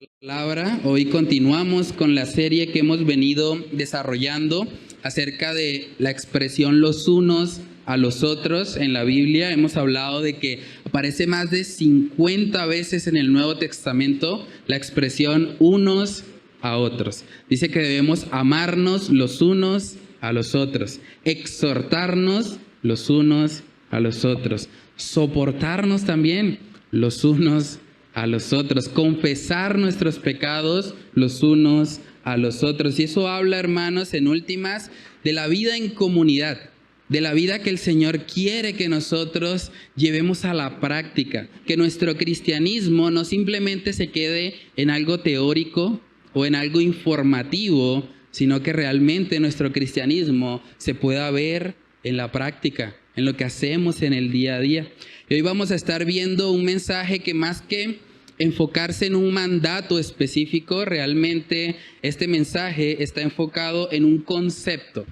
Palabra. Hoy continuamos con la serie que hemos venido desarrollando acerca de la expresión los unos a los otros en la Biblia. Hemos hablado de que aparece más de 50 veces en el Nuevo Testamento la expresión unos a otros. Dice que debemos amarnos los unos a los otros, exhortarnos los unos a los otros, soportarnos también los unos a los otros, confesar nuestros pecados los unos a los otros. Y eso habla, hermanos, en últimas, de la vida en comunidad, de la vida que el Señor quiere que nosotros llevemos a la práctica, que nuestro cristianismo no simplemente se quede en algo teórico o en algo informativo, sino que realmente nuestro cristianismo se pueda ver en la práctica, en lo que hacemos en el día a día. Y hoy vamos a estar viendo un mensaje que más que enfocarse en un mandato específico, realmente este mensaje está enfocado en un concepto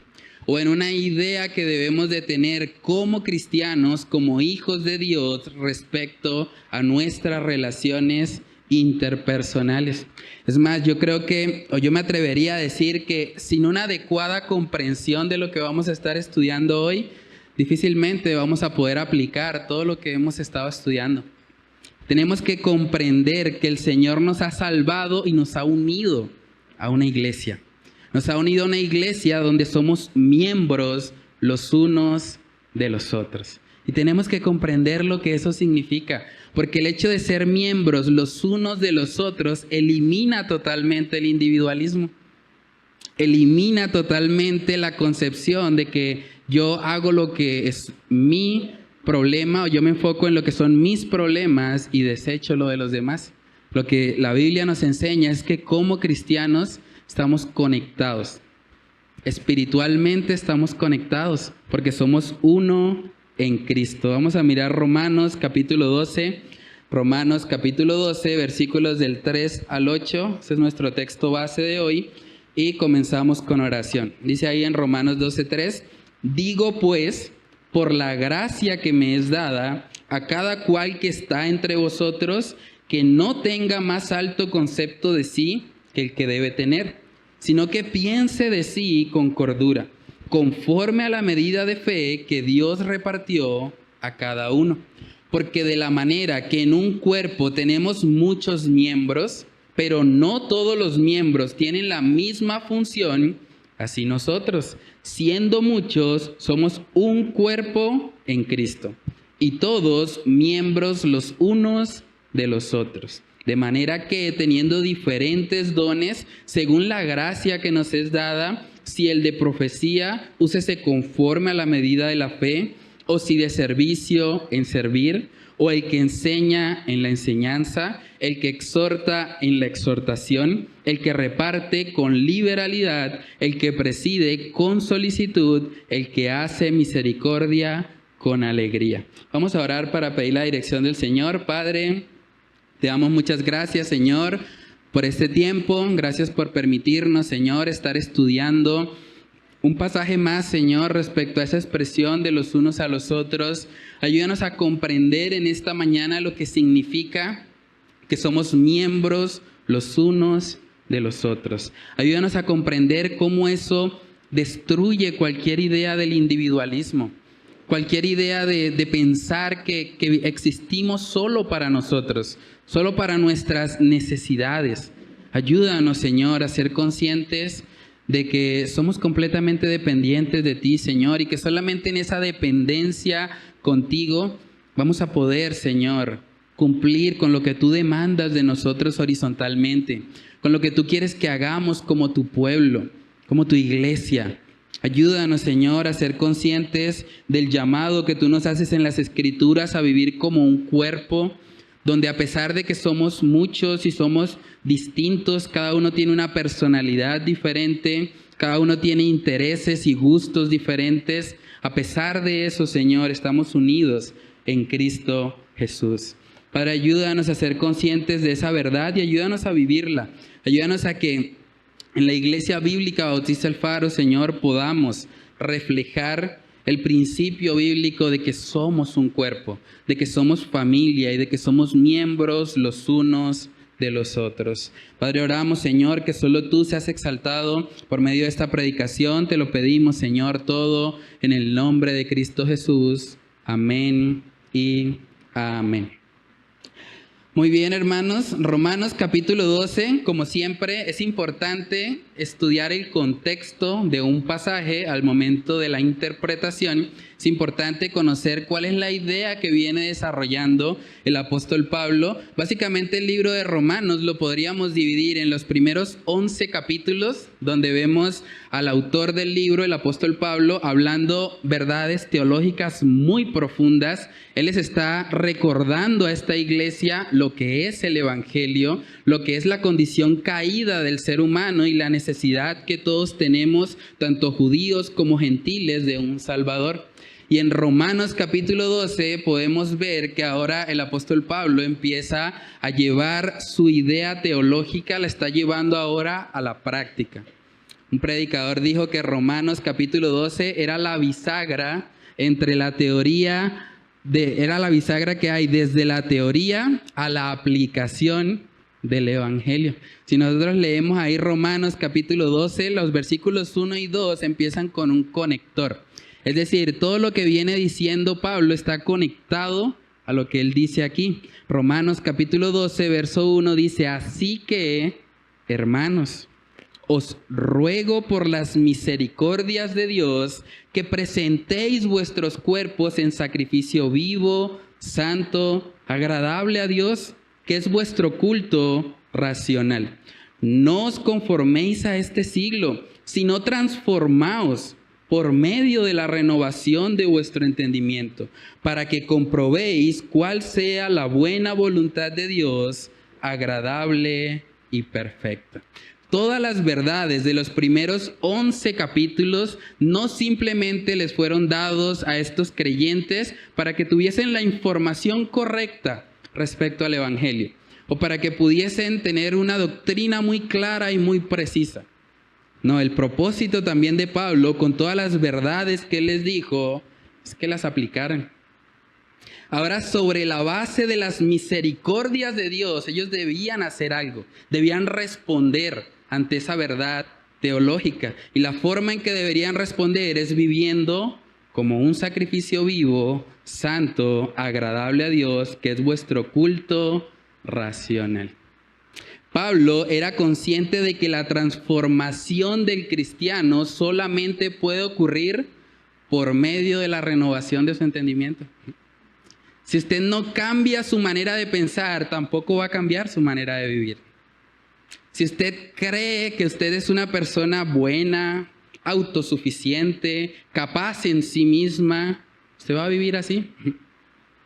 o en una idea que debemos de tener como cristianos, como hijos de Dios, respecto a nuestras relaciones interpersonales. Es más, yo creo que, o yo me atrevería a decir que sin una adecuada comprensión de lo que vamos a estar estudiando hoy, difícilmente vamos a poder aplicar todo lo que hemos estado estudiando. Tenemos que comprender que el Señor nos ha salvado y nos ha unido a una iglesia. Nos ha unido a una iglesia donde somos miembros los unos de los otros. Y tenemos que comprender lo que eso significa, porque el hecho de ser miembros los unos de los otros elimina totalmente el individualismo. Elimina totalmente la concepción de que yo hago lo que es mi problema o yo me enfoco en lo que son mis problemas y desecho lo de los demás. Lo que la Biblia nos enseña es que como cristianos estamos conectados. Espiritualmente estamos conectados porque somos uno en Cristo. Vamos a mirar Romanos capítulo 12. Romanos capítulo 12, versículos del 3 al 8. Ese es nuestro texto base de hoy. Y comenzamos con oración. Dice ahí en Romanos 12:3, digo pues, por la gracia que me es dada, a cada cual que está entre vosotros, que no tenga más alto concepto de sí que el que debe tener, sino que piense de sí con cordura, conforme a la medida de fe que Dios repartió a cada uno. Porque de la manera que en un cuerpo tenemos muchos miembros, pero no todos los miembros tienen la misma función, así nosotros, siendo muchos, somos un cuerpo en Cristo, y todos miembros los unos de los otros. De manera que, teniendo diferentes dones, según la gracia que nos es dada, si el de profecía, úsese conforme a la medida de la fe, o si de servicio, en servir, o el que enseña en la enseñanza, el que exhorta en la exhortación, el que reparte con liberalidad, el que preside con solicitud, el que hace misericordia con alegría. Vamos a orar para pedir la dirección del Señor. Padre, te damos muchas gracias, Señor, por este tiempo. Gracias por permitirnos, Señor, estar estudiando un pasaje más, Señor, respecto a esa expresión de los unos a los otros. Ayúdanos a comprender en esta mañana lo que significa que somos miembros los unos de los otros. Ayúdanos a comprender cómo eso destruye cualquier idea del individualismo, cualquier idea de pensar que existimos solo para nosotros, solo para nuestras necesidades. Ayúdanos, Señor, a ser conscientes de que somos completamente dependientes de ti, Señor, y que solamente en esa dependencia contigo vamos a poder, Señor, cumplir con lo que tú demandas de nosotros horizontalmente, con lo que tú quieres que hagamos como tu pueblo, como tu iglesia. Ayúdanos, Señor, a ser conscientes del llamado que tú nos haces en las Escrituras a vivir como un cuerpo, donde a pesar de que somos muchos y somos distintos, cada uno tiene una personalidad diferente, cada uno tiene intereses y gustos diferentes. A pesar de eso, Señor, estamos unidos en Cristo Jesús. Padre, ayúdanos a ser conscientes de esa verdad y ayúdanos a vivirla. Ayúdanos a que en la Iglesia Bíblica Bautista El Faro, Señor, podamos reflejar el principio bíblico de que somos un cuerpo, de que somos familia y de que somos miembros los unos de los otros. Padre, oramos, Señor, que solo tú seas exaltado por medio de esta predicación. Te lo pedimos, Señor, todo en el nombre de Cristo Jesús. Amén y amén. Muy bien, hermanos. Romanos capítulo 12, como siempre, es importante estudiar el contexto de un pasaje al momento de la interpretación. Es importante conocer cuál es la idea que viene desarrollando el apóstol Pablo. Básicamente el libro de Romanos lo podríamos dividir en los primeros 11 capítulos, donde vemos al autor del libro, el apóstol Pablo, hablando verdades teológicas muy profundas. Él les está recordando a esta iglesia lo que es el evangelio, lo que es la condición caída del ser humano y la necesidad que todos tenemos, tanto judíos como gentiles, de un Salvador. Y en Romanos capítulo 12 podemos ver que ahora el apóstol Pablo empieza a llevar su idea teológica, la está llevando ahora a la práctica. Un predicador dijo que Romanos capítulo 12 era la bisagra entre la teoría, era la bisagra que hay desde la teoría a la aplicación del evangelio. Si nosotros leemos ahí Romanos capítulo 12, los versículos 1 y 2 empiezan con un conector. Es decir, todo lo que viene diciendo Pablo está conectado a lo que él dice aquí. Romanos capítulo 12, verso 1 dice: así que, hermanos, os ruego por las misericordias de Dios que presentéis vuestros cuerpos en sacrificio vivo, santo, agradable a Dios, que es vuestro culto racional. No os conforméis a este siglo, sino transformaos por medio de la renovación de vuestro entendimiento, para que comprobéis cuál sea la buena voluntad de Dios, agradable y perfecta. Todas las verdades de los primeros 11 capítulos no simplemente les fueron dados a estos creyentes para que tuviesen la información correcta respecto al evangelio, o para que pudiesen tener una doctrina muy clara y muy precisa. No, el propósito también de Pablo, con todas las verdades que él les dijo, es que las aplicaran. Ahora, sobre la base de las misericordias de Dios, ellos debían hacer algo, debían responder ante esa verdad teológica. Y la forma en que deberían responder es viviendo como un sacrificio vivo, santo, agradable a Dios, que es vuestro culto racional. Pablo era consciente de que la transformación del cristiano solamente puede ocurrir por medio de la renovación de su entendimiento. Si usted no cambia su manera de pensar, tampoco va a cambiar su manera de vivir. Si usted cree que usted es una persona buena, autosuficiente, capaz en sí misma, usted va a vivir así.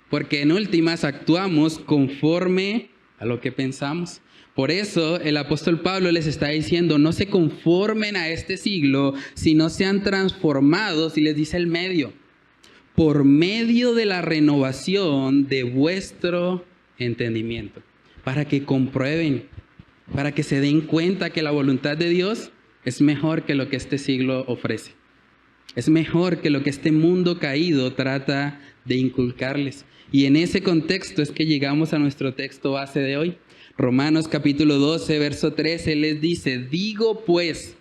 Porque en últimas actuamos conforme a lo que pensamos. Por eso el apóstol Pablo les está diciendo: no se conformen a este siglo, sino sean transformados, y les dice el medio, por medio de la renovación de vuestro entendimiento, para que comprueben, para que se den cuenta que la voluntad de Dios es mejor que lo que este siglo ofrece. Es mejor que lo que este mundo caído trata de inculcarles. Y en ese contexto es que llegamos a nuestro texto base de hoy. Romanos capítulo 12, verso 13, les dice: digo pues,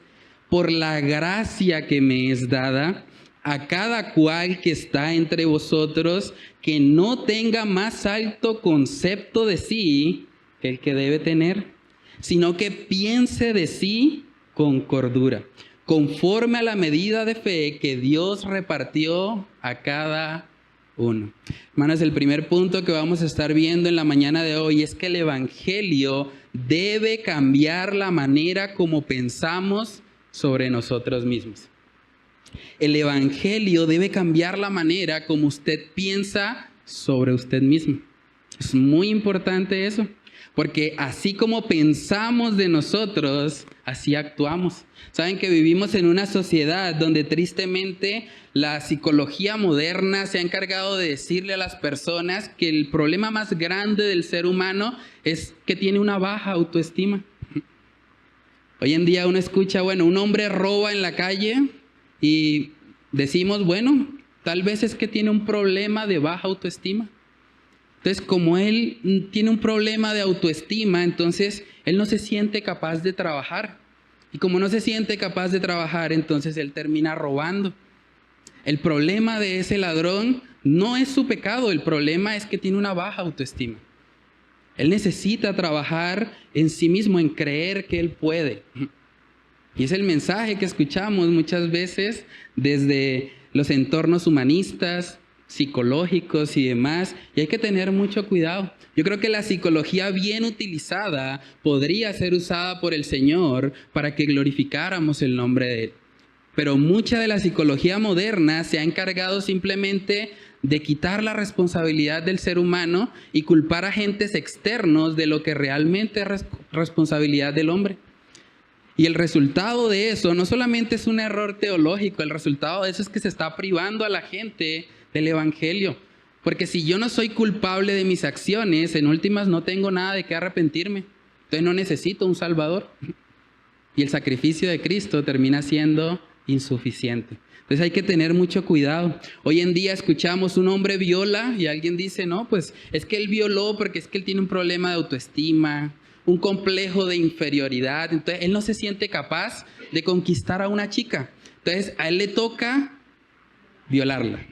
por la gracia que me es dada, a cada cual que está entre vosotros, que no tenga más alto concepto de sí que el que debe tener, sino que piense de sí con cordura, conforme a la medida de fe que Dios repartió a cada uno. Hermanos, el primer punto que vamos a estar viendo en la mañana de hoy es que el evangelio debe cambiar la manera como pensamos sobre nosotros mismos. El evangelio debe cambiar la manera como usted piensa sobre usted mismo. Es muy importante eso, porque así como pensamos de nosotros, así actuamos. Saben que vivimos en una sociedad donde tristemente la psicología moderna se ha encargado de decirle a las personas que el problema más grande del ser humano es que tiene una baja autoestima. Hoy en día uno escucha, bueno, un hombre roba en la calle y decimos, bueno, tal vez es que tiene un problema de baja autoestima. Entonces, como él tiene un problema de autoestima, entonces él no se siente capaz de trabajar. Y como no se siente capaz de trabajar, entonces él termina robando. El problema de ese ladrón no es su pecado, el problema es que tiene una baja autoestima. Él necesita trabajar en sí mismo, en creer que él puede. Y es el mensaje que escuchamos muchas veces desde los entornos humanistas, psicológicos y demás. Y hay que tener mucho cuidado. Yo creo que la psicología bien utilizada podría ser usada por el Señor para que glorificáramos el nombre de Él. Pero mucha de la psicología moderna se ha encargado simplemente de quitar la responsabilidad del ser humano y culpar a agentes externos de lo que realmente es responsabilidad del hombre. Y el resultado de eso no solamente es un error teológico, el resultado de eso es que se está privando a la gente del evangelio. Porque si yo no soy culpable de mis acciones, en últimas no tengo nada de qué arrepentirme. Entonces no necesito un Salvador. Y el sacrificio de Cristo termina siendo insuficiente. Entonces hay que tener mucho cuidado. Hoy en día escuchamos un hombre viola y alguien dice, no, pues es que él violó porque es que él tiene un problema de autoestima, un complejo de inferioridad. Entonces él no se siente capaz de conquistar a una chica. Entonces a él le toca violarla.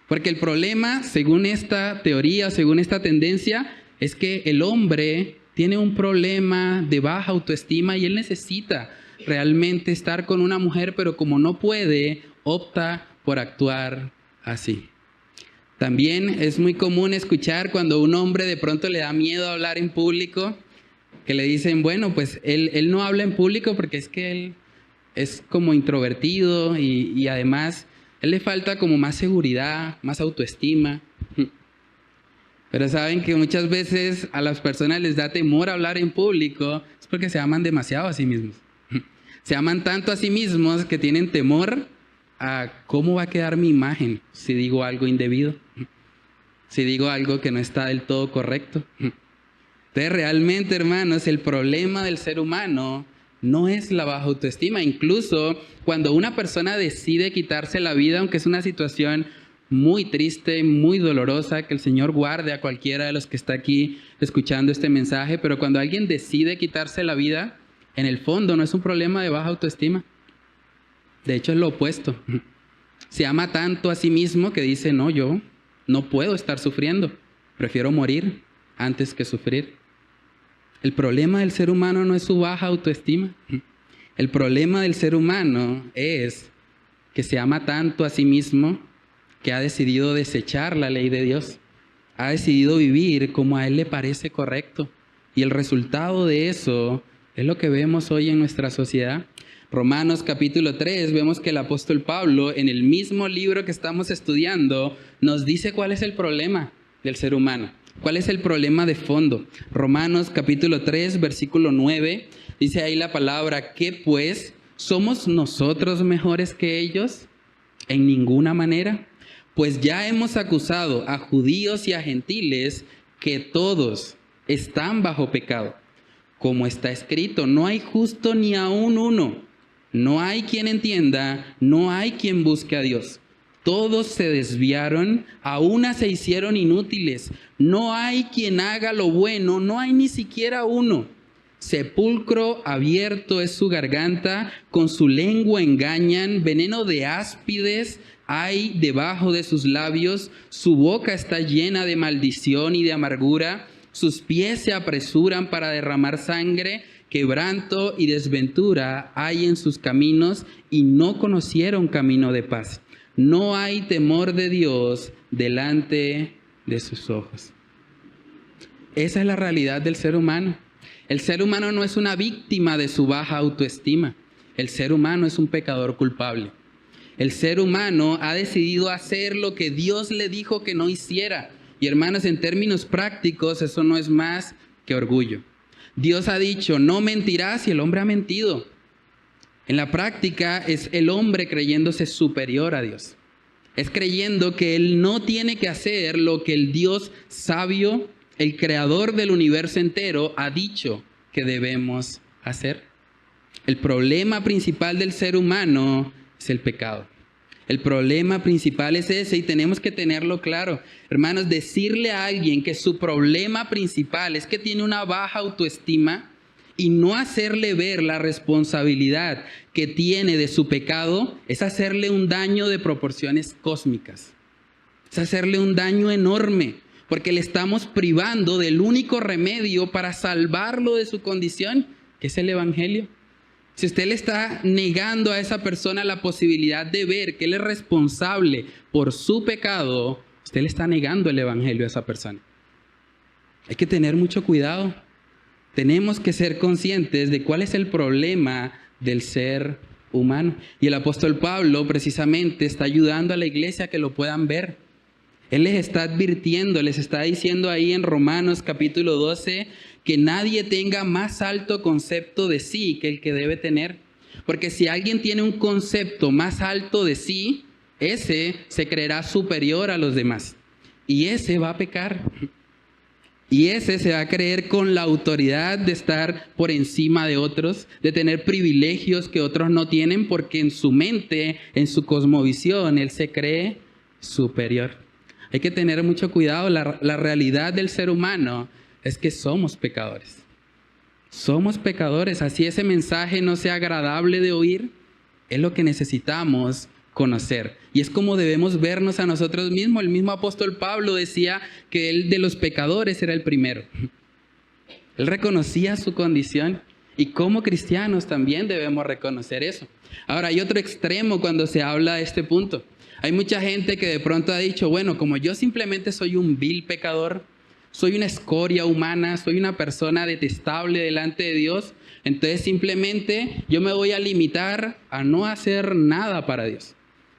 Porque el problema, según esta teoría, según esta tendencia, es que el hombre tiene un problema de baja autoestima y él necesita realmente estar con una mujer, pero como no puede, opta por actuar así. También es muy común escuchar cuando un hombre de pronto le da miedo hablar en público, que le dicen, bueno, pues él no habla en público porque es que él es como introvertido y además él le falta como más seguridad, más autoestima. Pero saben que muchas veces a las personas les da temor hablar en público, es porque se aman demasiado a sí mismos. Se aman tanto a sí mismos que tienen temor a cómo va a quedar mi imagen si digo algo indebido, si digo algo que no está del todo correcto. Entonces realmente, hermanos, el problema del ser humano no es la baja autoestima. Incluso cuando una persona decide quitarse la vida, aunque es una situación muy triste, muy dolorosa, que el Señor guarde a cualquiera de los que está aquí escuchando este mensaje, pero cuando alguien decide quitarse la vida, en el fondo no es un problema de baja autoestima. De hecho es lo opuesto. Se ama tanto a sí mismo que dice, no, yo no puedo estar sufriendo. Prefiero morir antes que sufrir. El problema del ser humano no es su baja autoestima. El problema del ser humano es que se ama tanto a sí mismo que ha decidido desechar la ley de Dios. Ha decidido vivir como a él le parece correcto. Y el resultado de eso es lo que vemos hoy en nuestra sociedad. Romanos capítulo 3, vemos que el apóstol Pablo, en el mismo libro que estamos estudiando, nos dice cuál es el problema del ser humano. ¿Cuál es el problema de fondo? Romanos capítulo 3, versículo 9, dice ahí la palabra, ¿qué pues? ¿Somos nosotros mejores que ellos? En ninguna manera. Pues ya hemos acusado a judíos y a gentiles que todos están bajo pecado. Como está escrito, no hay justo ni aun uno. No hay quien entienda, no hay quien busque a Dios. Todos se desviaron, a una se hicieron inútiles. No hay quien haga lo bueno, no hay ni siquiera uno. Sepulcro abierto es su garganta, con su lengua engañan, veneno de áspides hay debajo de sus labios, su boca está llena de maldición y de amargura, sus pies se apresuran para derramar sangre, quebranto y desventura hay en sus caminos y no conocieron camino de paz. No hay temor de Dios delante de sus ojos. Esa es la realidad del ser humano. El ser humano no es una víctima de su baja autoestima. El ser humano es un pecador culpable. El ser humano ha decidido hacer lo que Dios le dijo que no hiciera. Y hermanos, en términos prácticos, eso no es más que orgullo. Dios ha dicho, no mentirás, y el hombre ha mentido. En la práctica es el hombre creyéndose superior a Dios. Es creyendo que él no tiene que hacer lo que el Dios sabio, el creador del universo entero, ha dicho que debemos hacer. El problema principal del ser humano es el pecado. El problema principal es ese y tenemos que tenerlo claro. Hermanos, decirle a alguien que su problema principal es que tiene una baja autoestima y no hacerle ver la responsabilidad que tiene de su pecado es hacerle un daño de proporciones cósmicas. Es hacerle un daño enorme porque le estamos privando del único remedio para salvarlo de su condición, que es el Evangelio. Si usted le está negando a esa persona la posibilidad de ver que él es responsable por su pecado, usted le está negando el Evangelio a esa persona. Hay que tener mucho cuidado. Tenemos que ser conscientes de cuál es el problema del ser humano. Y el apóstol Pablo precisamente está ayudando a la iglesia a que lo puedan ver. Él les está advirtiendo, les está diciendo ahí en Romanos capítulo 12 que nadie tenga más alto concepto de sí que el que debe tener. Porque si alguien tiene un concepto más alto de sí, ese se creerá superior a los demás. Y ese va a pecar. Y ese se va a creer con la autoridad de estar por encima de otros, de tener privilegios que otros no tienen, porque en su mente, en su cosmovisión, él se cree superior. Hay que tener mucho cuidado. La realidad del ser humano es que somos pecadores. Somos pecadores. Así ese mensaje no sea agradable de oír, es lo que necesitamos conocer. Y es como debemos vernos a nosotros mismos. El mismo apóstol Pablo decía que él de los pecadores era el primero. Él reconocía su condición y como cristianos también debemos reconocer eso. Ahora, hay otro extremo cuando se habla de este punto. Hay mucha gente que de pronto ha dicho, bueno, como yo simplemente soy un vil pecador, soy una escoria humana, soy una persona detestable delante de Dios, entonces simplemente yo me voy a limitar a no hacer nada para Dios.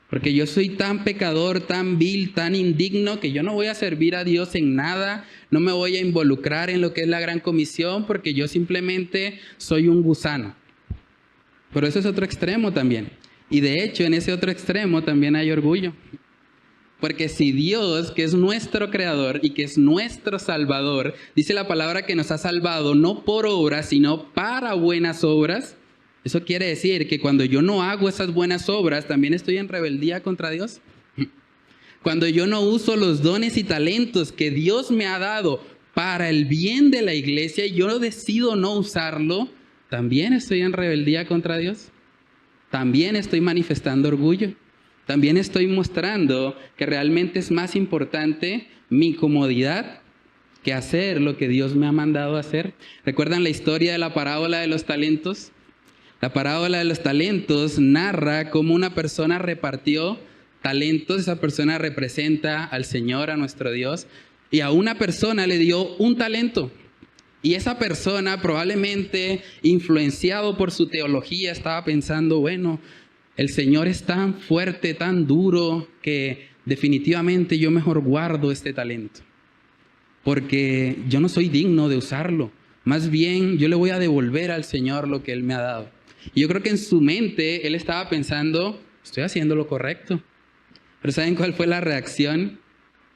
Porque yo soy tan pecador, tan vil, tan indigno, que yo no voy a servir a Dios en nada, no me voy a involucrar en lo que es la gran comisión, porque yo simplemente soy un gusano. Pero eso es otro extremo también. Y de hecho, en ese otro extremo también hay orgullo. Porque si Dios, que es nuestro creador y que es nuestro salvador, dice la palabra que nos ha salvado no por obras, sino para buenas obras, eso quiere decir que cuando yo no hago esas buenas obras, también estoy en rebeldía contra Dios. Cuando yo no uso los dones y talentos que Dios me ha dado para el bien de la iglesia y yo decido no usarlo, también estoy en rebeldía contra Dios. También estoy manifestando orgullo. También estoy mostrando que realmente es más importante mi comodidad que hacer lo que Dios me ha mandado hacer. ¿Recuerdan la historia de la parábola de los talentos? La parábola de los talentos narra cómo una persona repartió talentos. Esa persona representa al Señor, a nuestro Dios. Y a una persona le dio un talento. Y esa persona, probablemente influenciado por su teología, estaba pensando, bueno, el Señor es tan fuerte, tan duro, que definitivamente yo mejor guardo este talento. Porque yo no soy digno de usarlo. Más bien, yo le voy a devolver al Señor lo que Él me ha dado. Y yo creo que en su mente, Él estaba pensando, estoy haciendo lo correcto. Pero ¿saben cuál fue la reacción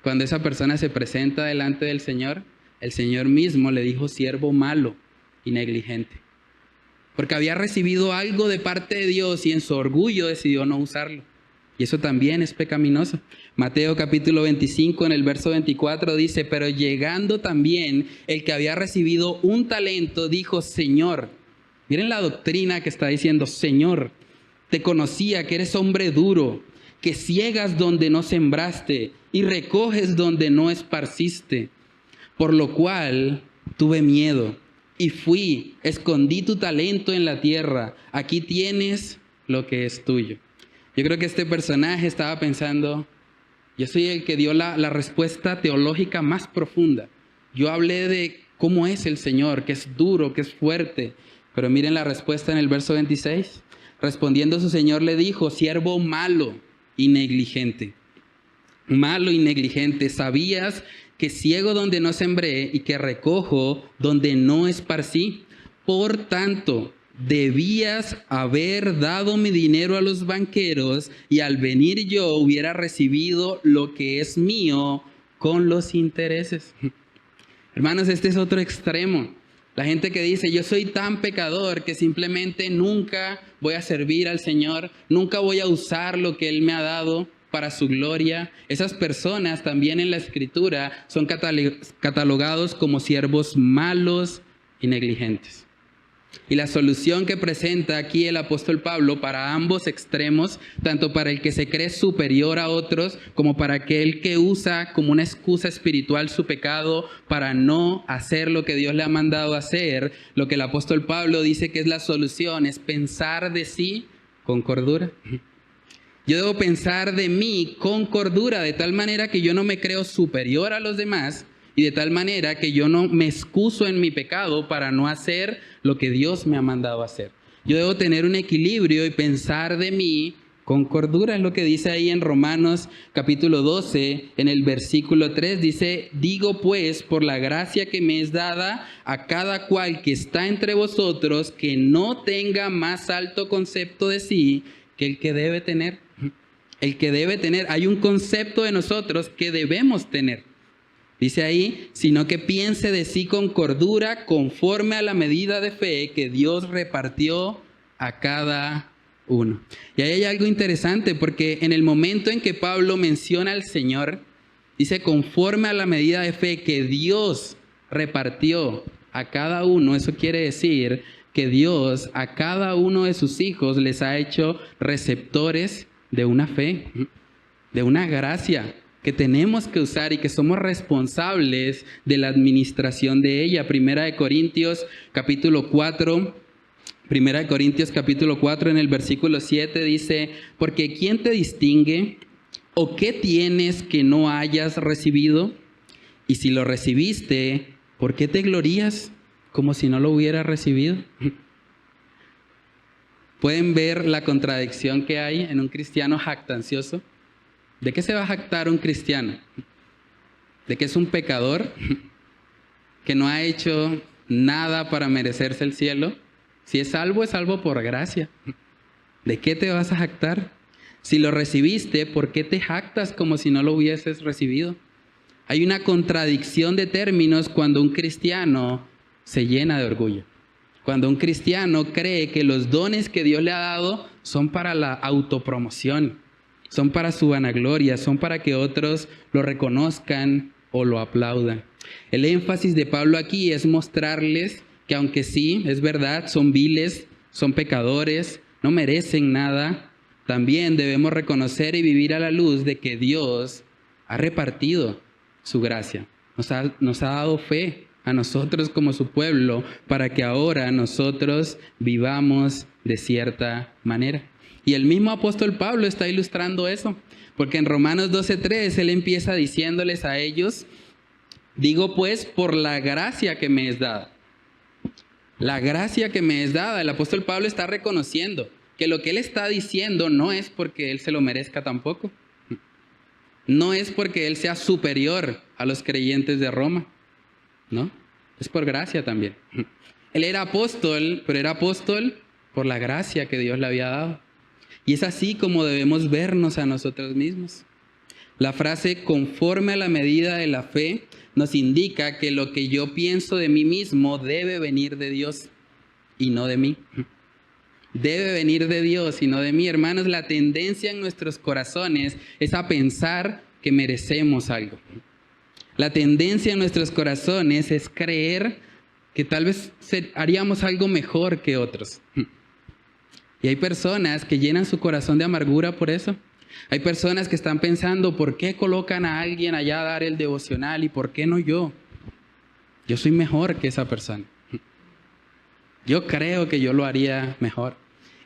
cuando esa persona se presenta delante del Señor? El Señor mismo le dijo, siervo malo y negligente. Porque había recibido algo de parte de Dios y en su orgullo decidió no usarlo. Y eso también es pecaminoso. Mateo capítulo 25 en el verso 24 dice, pero llegando también el que había recibido un talento, dijo, Señor, miren la doctrina que está diciendo, Señor, te conocía que eres hombre duro, que ciegas donde no sembraste y recoges donde no esparciste. Por lo cual tuve miedo y fui, escondí tu talento en la tierra. Aquí tienes lo que es tuyo. Yo creo que este personaje estaba pensando, yo soy el que dio la respuesta teológica más profunda. Yo hablé de cómo es el Señor, que es duro, que es fuerte. Pero miren la respuesta en el verso 26. Respondiendo su Señor le dijo, siervo malo y negligente. Malo y negligente, ¿sabías que ciego donde no sembré y que recojo donde no esparcí? Por tanto, debías haber dado mi dinero a los banqueros y al venir yo hubiera recibido lo que es mío con los intereses. Hermanos, este es otro extremo. La gente que dice, yo soy tan pecador que simplemente nunca voy a servir al Señor, nunca voy a usar lo que Él me ha dado para su gloria. Esas personas también en la Escritura son catalogados como siervos malos y negligentes. Y la solución que presenta aquí el apóstol Pablo para ambos extremos, tanto para el que se cree superior a otros, como para aquel que usa como una excusa espiritual su pecado para no hacer lo que Dios le ha mandado hacer, lo que el apóstol Pablo dice que es la solución, es pensar de sí con cordura. Yo debo pensar de mí con cordura, de tal manera que yo no me creo superior a los demás, y de tal manera que yo no me excuso en mi pecado para no hacer lo que Dios me ha mandado hacer. Yo debo tener un equilibrio y pensar de mí con cordura. Es lo que dice ahí en Romanos capítulo 12, en el versículo 3. Dice, digo pues, por la gracia que me es dada a cada cual que está entre vosotros, que no tenga más alto concepto de sí que el que debe tener. El que debe tener. Hay un concepto de nosotros que debemos tener. Dice ahí, sino que piense de sí con cordura, conforme a la medida de fe que Dios repartió a cada uno. Y ahí hay algo interesante, porque en el momento en que Pablo menciona al Señor, dice conforme a la medida de fe que Dios repartió a cada uno. Eso quiere decir que Dios a cada uno de sus hijos les ha hecho receptores de una fe, de una gracia que tenemos que usar y que somos responsables de la administración de ella. Primera de Corintios capítulo 4 en el versículo 7 dice, porque ¿quién te distingue? ¿O qué tienes que no hayas recibido? Y si lo recibiste, ¿por qué te glorías como si no lo hubieras recibido? ¿Pueden ver la contradicción que hay en un cristiano jactancioso? ¿De qué se va a jactar un cristiano? ¿De que es un pecador? ¿Que no ha hecho nada para merecerse el cielo? Si es salvo por gracia. ¿De qué te vas a jactar? Si lo recibiste, ¿por qué te jactas como si no lo hubieses recibido? Hay una contradicción de términos cuando un cristiano se llena de orgullo. Cuando un cristiano cree que los dones que Dios le ha dado son para la autopromoción. Son para su vanagloria, son para que otros lo reconozcan o lo aplaudan. El énfasis de Pablo aquí es mostrarles que aunque sí, es verdad, son viles, son pecadores, no merecen nada, también debemos reconocer y vivir a la luz de que Dios ha repartido su gracia. Nos ha dado fe a nosotros como su pueblo para que ahora nosotros vivamos de cierta manera. Y el mismo apóstol Pablo está ilustrando eso, porque en Romanos 12:3 él empieza diciéndoles a ellos, digo pues por la gracia que me es dada. La gracia que me es dada, el apóstol Pablo está reconociendo que lo que él está diciendo no es porque él se lo merezca tampoco. No es porque él sea superior a los creyentes de Roma, ¿no? Es por gracia también. Él era apóstol, pero era apóstol por la gracia que Dios le había dado. Y es así como debemos vernos a nosotros mismos. La frase conforme a la medida de la fe nos indica que lo que yo pienso de mí mismo debe venir de Dios y no de mí. Debe venir de Dios y no de mí. Hermanos, la tendencia en nuestros corazones es a pensar que merecemos algo. La tendencia en nuestros corazones es creer que tal vez haríamos algo mejor que otros. Y hay personas que llenan su corazón de amargura por eso. Hay personas que están pensando, ¿por qué colocan a alguien allá a dar el devocional y por qué no yo? Yo soy mejor que esa persona. Yo creo que yo lo haría mejor.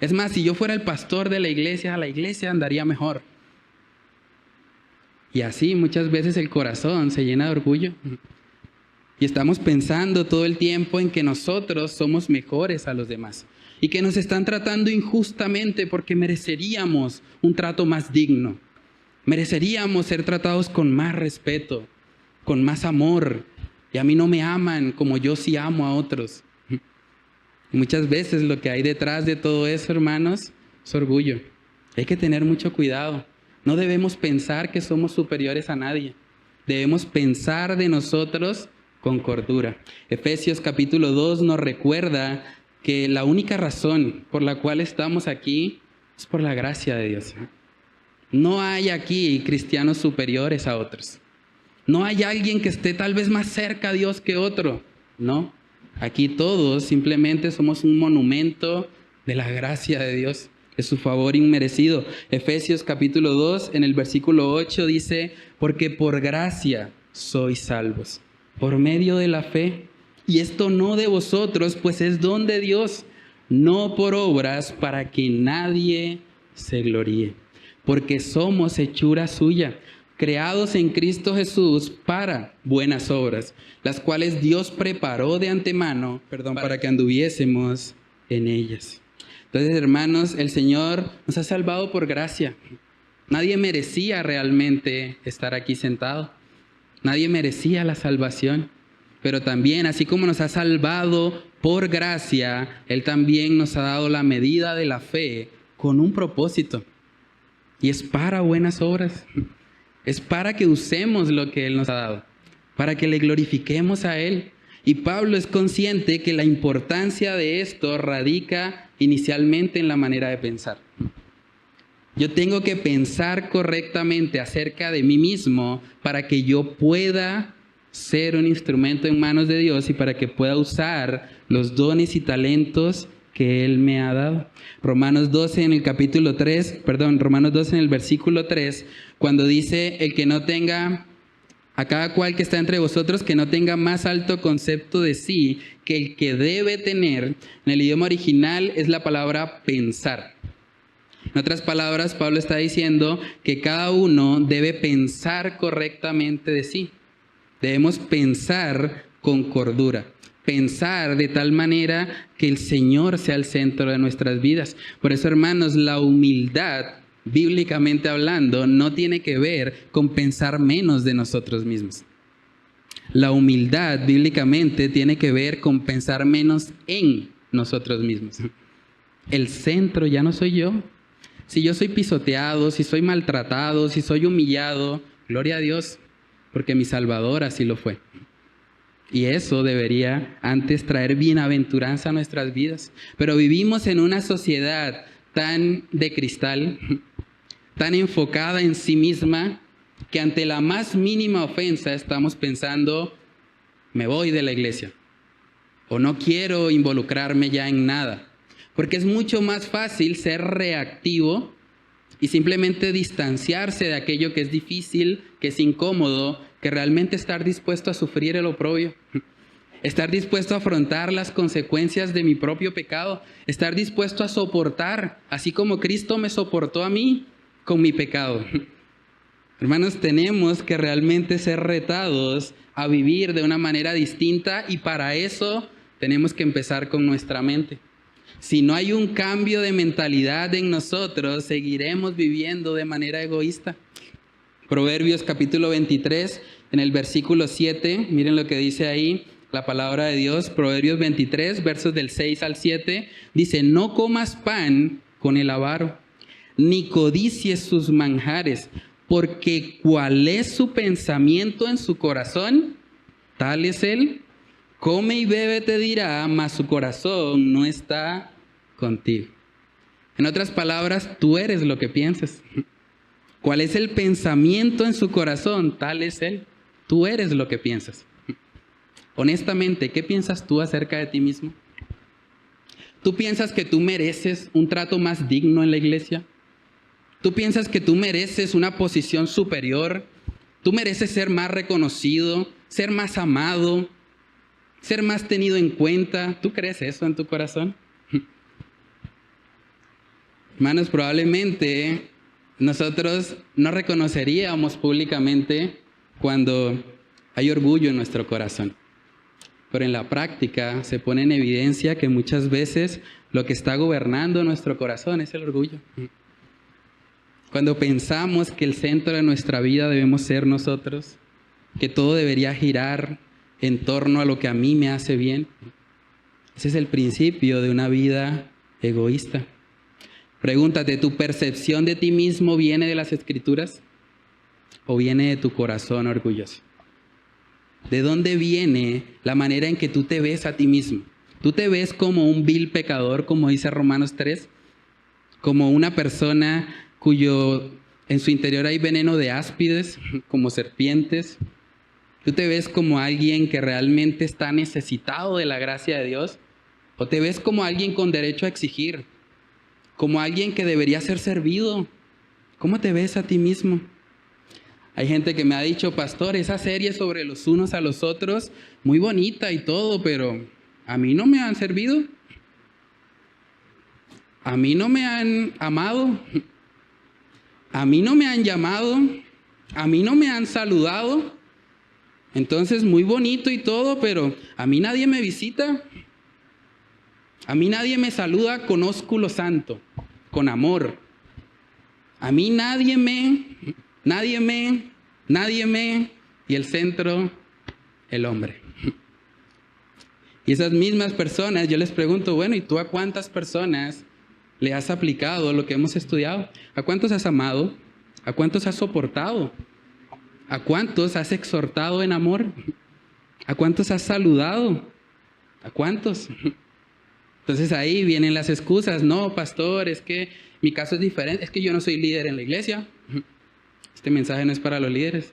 Es más, si yo fuera el pastor de la iglesia andaría mejor. Y así muchas veces el corazón se llena de orgullo. Y estamos pensando todo el tiempo en que nosotros somos mejores a los demás. Y que nos están tratando injustamente porque mereceríamos un trato más digno. Mereceríamos ser tratados con más respeto, con más amor. Y a mí no me aman como yo sí amo a otros. Y muchas veces lo que hay detrás de todo eso, hermanos, es orgullo. Hay que tener mucho cuidado. No debemos pensar que somos superiores a nadie. Debemos pensar de nosotros con cordura. Efesios capítulo 2 nos recuerda que la única razón por la cual estamos aquí es por la gracia de Dios. No hay aquí cristianos superiores a otros. No hay alguien que esté tal vez más cerca a Dios que otro. No, aquí todos simplemente somos un monumento de la gracia de Dios, de su favor inmerecido. Efesios capítulo 2 en el versículo 8 dice, porque por gracia sois salvos, por medio de la fe. Y esto no de vosotros, pues es don de Dios, no por obras para que nadie se gloríe. Porque somos hechura suya, creados en Cristo Jesús para buenas obras, las cuales Dios preparó de antemano, para que anduviésemos en ellas. Entonces, hermanos, el Señor nos ha salvado por gracia. Nadie merecía realmente estar aquí sentado. Nadie merecía la salvación. Pero también, así como nos ha salvado por gracia, Él también nos ha dado la medida de la fe con un propósito. Y es para buenas obras. Es para que usemos lo que Él nos ha dado, para que le glorifiquemos a Él. Y Pablo es consciente que la importancia de esto radica inicialmente en la manera de pensar. Yo tengo que pensar correctamente acerca de mí mismo para que yo pueda ser un instrumento en manos de Dios y para que pueda usar los dones y talentos que Él me ha dado. Romanos 12 en el versículo 3, cuando dice, el que no tenga, a cada cual que está entre vosotros, que no tenga más alto concepto de sí que el que debe tener. En el idioma original es la palabra pensar. En otras palabras, Pablo está diciendo que cada uno debe pensar correctamente de sí. Debemos pensar con cordura. Pensar de tal manera que el Señor sea el centro de nuestras vidas. Por eso, hermanos, la humildad, bíblicamente hablando, no tiene que ver con pensar menos de nosotros mismos. La humildad, bíblicamente, tiene que ver con pensar menos en nosotros mismos. El centro ya no soy yo. Si yo soy pisoteado, si soy maltratado, si soy humillado, gloria a Dios, porque mi Salvador así lo fue. Y eso debería antes traer bienaventuranza a nuestras vidas. Pero vivimos en una sociedad tan de cristal, tan enfocada en sí misma, que ante la más mínima ofensa estamos pensando, me voy de la iglesia, o no quiero involucrarme ya en nada. Porque es mucho más fácil ser reactivo y simplemente distanciarse de aquello que es difícil, que es incómodo, que realmente estar dispuesto a sufrir el oprobio, estar dispuesto a afrontar las consecuencias de mi propio pecado, estar dispuesto a soportar, así como Cristo me soportó a mí con mi pecado. Hermanos, tenemos que realmente ser retados a vivir de una manera distinta y para eso tenemos que empezar con nuestra mente. Si no hay un cambio de mentalidad en nosotros, seguiremos viviendo de manera egoísta. Proverbios capítulo 23, en el versículo 7, miren lo que dice ahí la palabra de Dios. Proverbios 23, versos del 6 al 7, dice, no comas pan con el avaro, ni codicies sus manjares, porque cuál es su pensamiento en su corazón, tal es él. Come y bebe te dirá, mas su corazón no está contigo. En otras palabras, tú eres lo que piensas. ¿Cuál es el pensamiento en su corazón? Tal es él. Tú eres lo que piensas. Honestamente, ¿qué piensas tú acerca de ti mismo? ¿Tú piensas que tú mereces un trato más digno en la iglesia? ¿Tú piensas que tú mereces una posición superior? ¿Tú mereces ser más reconocido, ser más amado, ser más tenido en cuenta? ¿Tú crees eso en tu corazón? Hermanos, probablemente nosotros no reconoceríamos públicamente cuando hay orgullo en nuestro corazón. Pero en la práctica se pone en evidencia que muchas veces lo que está gobernando nuestro corazón es el orgullo. Cuando pensamos que el centro de nuestra vida debemos ser nosotros, que todo debería girar en torno a lo que a mí me hace bien, ese es el principio de una vida egoísta. Pregúntate, ¿tu percepción de ti mismo viene de las Escrituras o viene de tu corazón orgulloso? ¿De dónde viene la manera en que tú te ves a ti mismo? ¿Tú te ves como un vil pecador, como dice Romanos 3? ¿Como una persona en su interior hay veneno de áspides, como serpientes? ¿Tú te ves como alguien que realmente está necesitado de la gracia de Dios? ¿O te ves como alguien con derecho a exigir? ¿Como alguien que debería ser servido? ¿Cómo te ves a ti mismo? Hay gente que me ha dicho, pastor, esa serie sobre los unos a los otros, muy bonita y todo, pero a mí no me han servido. A mí no me han amado. A mí no me han llamado. A mí no me han saludado. Entonces, muy bonito y todo, pero a mí nadie me visita. A mí nadie me saluda con ósculo santo, con amor. A mí nadie me, y el centro, el hombre. Y esas mismas personas, yo les pregunto, bueno, ¿y tú a cuántas personas le has aplicado lo que hemos estudiado? ¿A cuántos has amado? ¿A cuántos has soportado? ¿A cuántos has exhortado en amor? ¿A cuántos has saludado? ¿A cuántos? Entonces ahí vienen las excusas. No, pastor, es que mi caso es diferente. Es que yo no soy líder en la iglesia. Este mensaje no es para los líderes.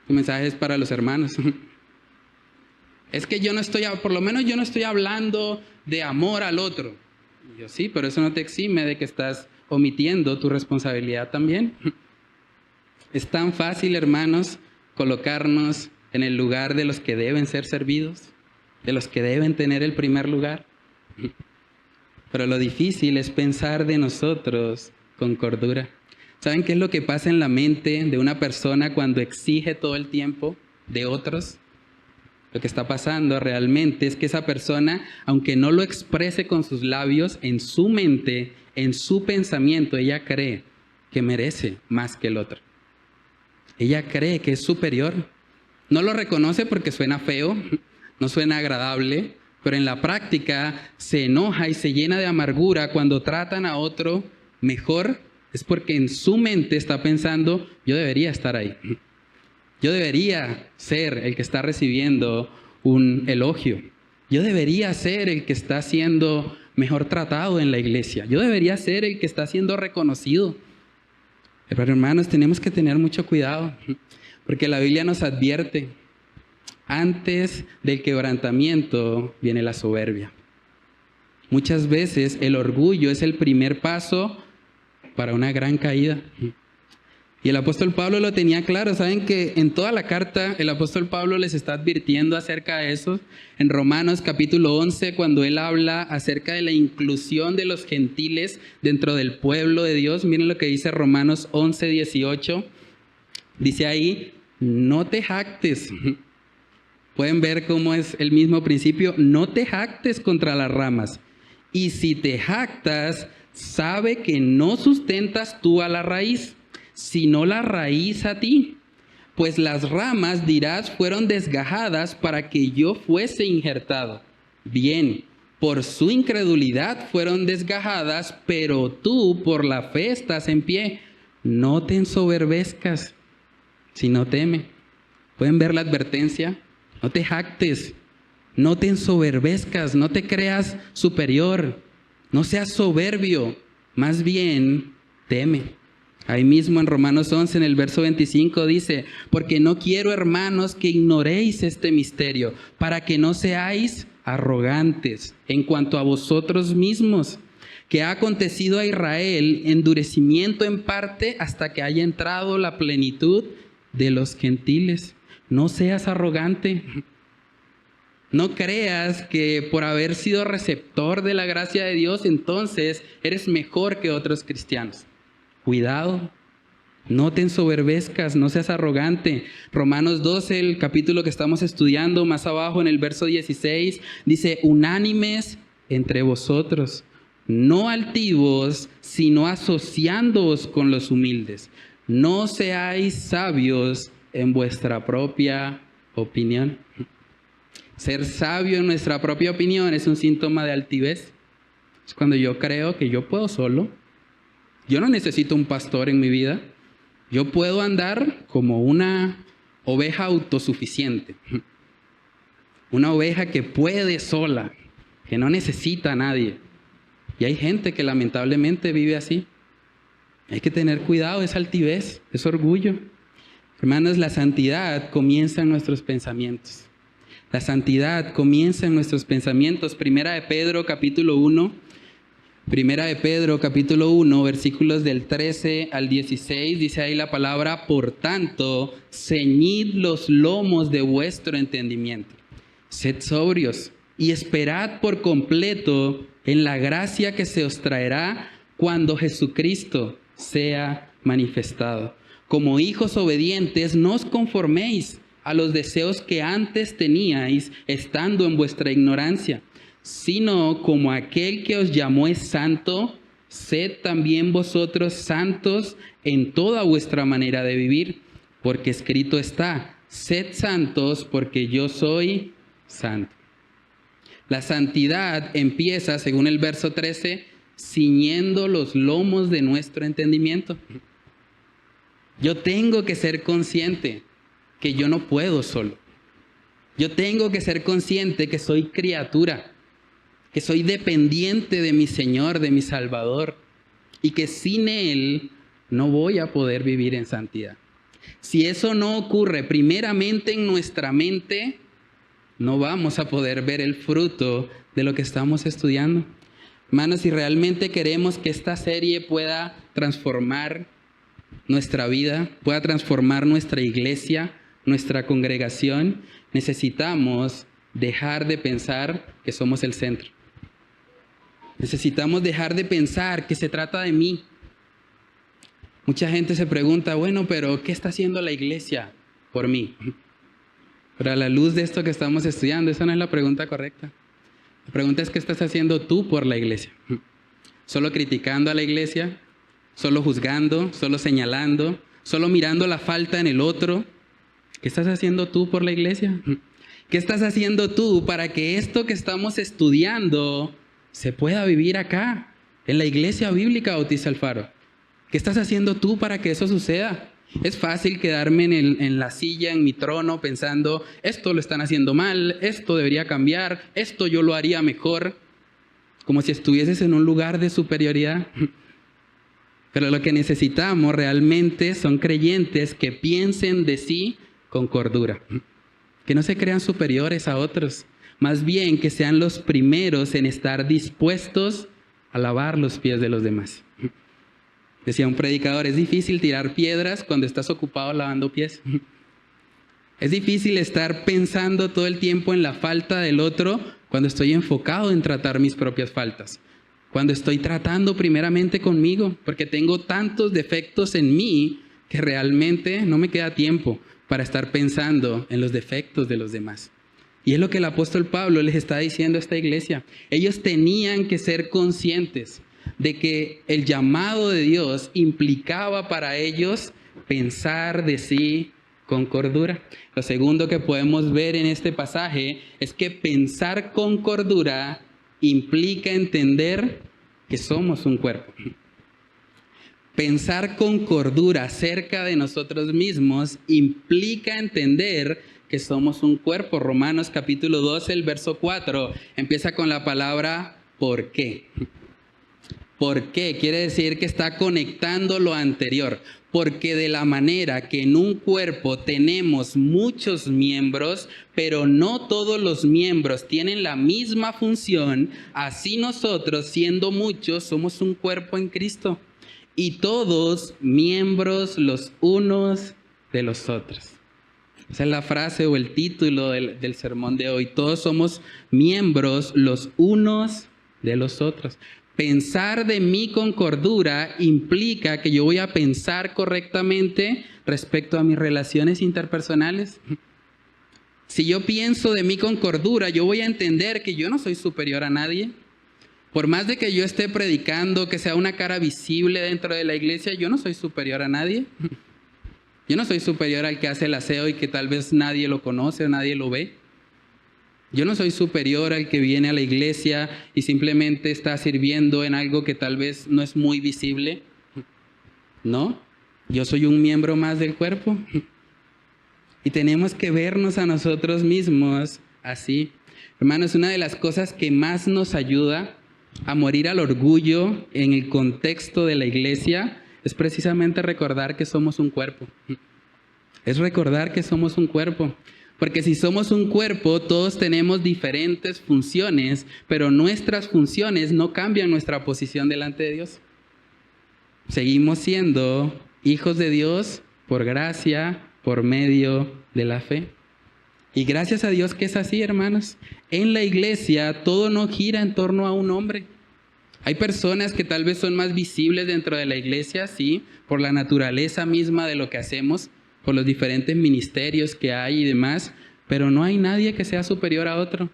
Este mensaje es para los hermanos. Es que por lo menos yo no estoy hablando de amor al otro. Y yo sí, pero eso no te exime de que estás omitiendo tu responsabilidad también. Es tan fácil, hermanos, colocarnos en el lugar de los que deben ser servidos, de los que deben tener el primer lugar. Pero lo difícil es pensar de nosotros con cordura. ¿Saben qué es lo que pasa en la mente de una persona cuando exige todo el tiempo de otros? Lo que está pasando realmente es que esa persona, aunque no lo exprese con sus labios, en su mente, en su pensamiento, ella cree que merece más que el otro. Ella cree que es superior. No lo reconoce porque suena feo, no suena agradable, pero en la práctica se enoja y se llena de amargura cuando tratan a otro mejor. Es porque en su mente está pensando, yo debería estar ahí. Yo debería ser el que está recibiendo un elogio. Yo debería ser el que está siendo mejor tratado en la iglesia. Yo debería ser el que está siendo reconocido. Pero hermanos, tenemos que tener mucho cuidado, porque la Biblia nos advierte, antes del quebrantamiento viene la soberbia. Muchas veces el orgullo es el primer paso para una gran caída. Y el apóstol Pablo lo tenía claro. Saben que en toda la carta el apóstol Pablo les está advirtiendo acerca de eso. En Romanos capítulo 11, cuando él habla acerca de la inclusión de los gentiles dentro del pueblo de Dios, miren lo que dice Romanos 11, 18. Dice ahí, no te jactes. Pueden ver cómo es el mismo principio. No te jactes contra las ramas. Y si te jactas, sabe que no sustentas tú a la raíz, sino la raíz a ti. Pues las ramas, dirás, fueron desgajadas para que yo fuese injertado. Bien, por su incredulidad fueron desgajadas, pero tú por la fe estás en pie. No te ensoberbezcas, sino teme. ¿Pueden ver la advertencia? No te jactes, no te ensoberbezcas, no te creas superior, no seas soberbio, más bien teme. Ahí mismo en Romanos 11, en el verso 25 dice, porque no quiero, hermanos, que ignoréis este misterio, para que no seáis arrogantes en cuanto a vosotros mismos, que ha acontecido a Israel endurecimiento en parte hasta que haya entrado la plenitud de los gentiles. No seas arrogante. No creas que por haber sido receptor de la gracia de Dios, entonces eres mejor que otros cristianos. Cuidado, no te ensoberbezcas, no seas arrogante. Romanos 12, el capítulo que estamos estudiando, más abajo en el verso 16, dice, unánimes entre vosotros, no altivos, sino asociándoos con los humildes. No seáis sabios en vuestra propia opinión. Ser sabio en nuestra propia opinión es un síntoma de altivez. Es cuando yo creo que yo puedo solo. Yo no necesito un pastor en mi vida. Yo puedo andar como una oveja autosuficiente. Una oveja que puede sola, que no necesita a nadie. Y hay gente que lamentablemente vive así. Hay que tener cuidado, es altivez, es orgullo. Hermanos, la santidad comienza en nuestros pensamientos. La santidad comienza en nuestros pensamientos. Primera de Pedro capítulo 1, versículos del 13 al 16, dice ahí la palabra: por tanto, ceñid los lomos de vuestro entendimiento. Sed sobrios y esperad por completo en la gracia que se os traerá cuando Jesucristo sea manifestado. Como hijos obedientes, no os conforméis a los deseos que antes teníais estando en vuestra ignorancia, sino como aquel que os llamó es santo, sed también vosotros santos en toda vuestra manera de vivir, porque escrito está: sed santos porque yo soy santo. La santidad empieza, según el verso 13, ciñendo los lomos de nuestro entendimiento. Yo tengo que ser consciente que yo no puedo solo. Yo tengo que ser consciente que soy criatura, que soy dependiente de mi Señor, de mi Salvador, y que sin Él no voy a poder vivir en santidad. Si eso no ocurre primeramente en nuestra mente, no vamos a poder ver el fruto de lo que estamos estudiando. Hermanos, si realmente queremos que esta serie pueda transformar nuestra vida, pueda transformar nuestra iglesia, nuestra congregación, necesitamos dejar de pensar que somos el centro. Necesitamos dejar de pensar que se trata de mí. Mucha gente se pregunta, bueno, pero ¿qué está haciendo la iglesia por mí? Pero a la luz de esto que estamos estudiando, esa no es la pregunta correcta. La pregunta es: ¿qué estás haciendo tú por la iglesia? ¿Solo criticando a la iglesia? ¿Solo juzgando? ¿Solo señalando? ¿Solo mirando la falta en el otro? ¿Qué estás haciendo tú por la iglesia? ¿Qué estás haciendo tú para que esto que estamos estudiando se pueda vivir acá, en la iglesia bíblica Bautista El Faro? ¿Qué estás haciendo tú para que eso suceda? Es fácil quedarme en la silla, en mi trono, pensando: esto lo están haciendo mal, esto debería cambiar, esto yo lo haría mejor, como si estuvieses en un lugar de superioridad. Pero lo que necesitamos realmente son creyentes que piensen de sí con cordura, que no se crean superiores a otros, más bien que sean los primeros en estar dispuestos a lavar los pies de los demás. Decía un predicador: es difícil tirar piedras cuando estás ocupado lavando pies. Es difícil estar pensando todo el tiempo en la falta del otro cuando estoy enfocado en tratar mis propias faltas. Cuando estoy tratando primeramente conmigo, porque tengo tantos defectos en mí que realmente no me queda tiempo para estar pensando en los defectos de los demás. Y es lo que el apóstol Pablo les está diciendo a esta iglesia. Ellos tenían que ser conscientes de que el llamado de Dios implicaba para ellos pensar de sí con cordura. Lo segundo que podemos ver en este pasaje es que pensar con cordura implica entender que somos un cuerpo. Pensar con cordura acerca de nosotros mismos implica entender que somos un cuerpo. Romanos capítulo 12, el verso 4, empieza con la palabra ¿por qué? ¿Por qué? Quiere decir que está conectando lo anterior. Porque de la manera que en un cuerpo tenemos muchos miembros, pero no todos los miembros tienen la misma función, así nosotros, siendo muchos, somos un cuerpo en Cristo. Y todos miembros los unos de los otros. Esa es la frase o el título del sermón de hoy. Todos somos miembros los unos de los otros. Pensar de mí con cordura implica que yo voy a pensar correctamente respecto a mis relaciones interpersonales. Si yo pienso de mí con cordura, yo voy a entender que yo no soy superior a nadie. Por más de que yo esté predicando, que sea una cara visible dentro de la iglesia, yo no soy superior a nadie. Yo no soy superior al que hace el aseo y que tal vez nadie lo conoce o nadie lo ve. Yo no soy superior al que viene a la iglesia y simplemente está sirviendo en algo que tal vez no es muy visible. No, yo soy un miembro más del cuerpo. Y tenemos que vernos a nosotros mismos así. Hermanos, una de las cosas que más nos ayuda a morir al orgullo en el contexto de la iglesia es precisamente recordar que somos un cuerpo. Es recordar que somos un cuerpo. Porque si somos un cuerpo, todos tenemos diferentes funciones, pero nuestras funciones no cambian nuestra posición delante de Dios. Seguimos siendo hijos de Dios por gracia, por medio de la fe. Y gracias a Dios que es así, hermanos. En la iglesia todo no gira en torno a un hombre. Hay personas que tal vez son más visibles dentro de la iglesia, sí, por la naturaleza misma de lo que hacemos, por los diferentes ministerios que hay y demás, pero no hay nadie que sea superior a otro.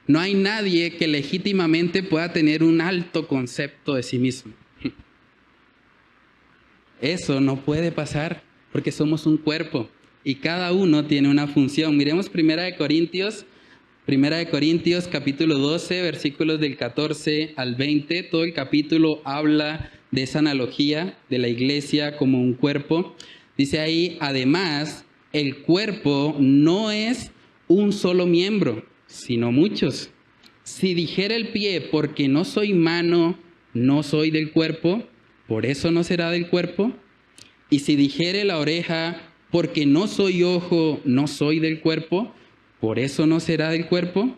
No hay nadie que legítimamente pueda tener un alto concepto de sí mismo. Eso no puede pasar porque somos un cuerpo y cada uno tiene una función. Miremos 1 Corintios capítulo 12, versículos del 14 al 20. Todo el capítulo habla de esa analogía de la iglesia como un cuerpo. Dice ahí, además, el cuerpo no es un solo miembro, sino muchos. Si dijera el pie, porque no soy mano, no soy del cuerpo, por eso no será del cuerpo. Y si dijere la oreja, porque no soy ojo, no soy del cuerpo, por eso no será del cuerpo.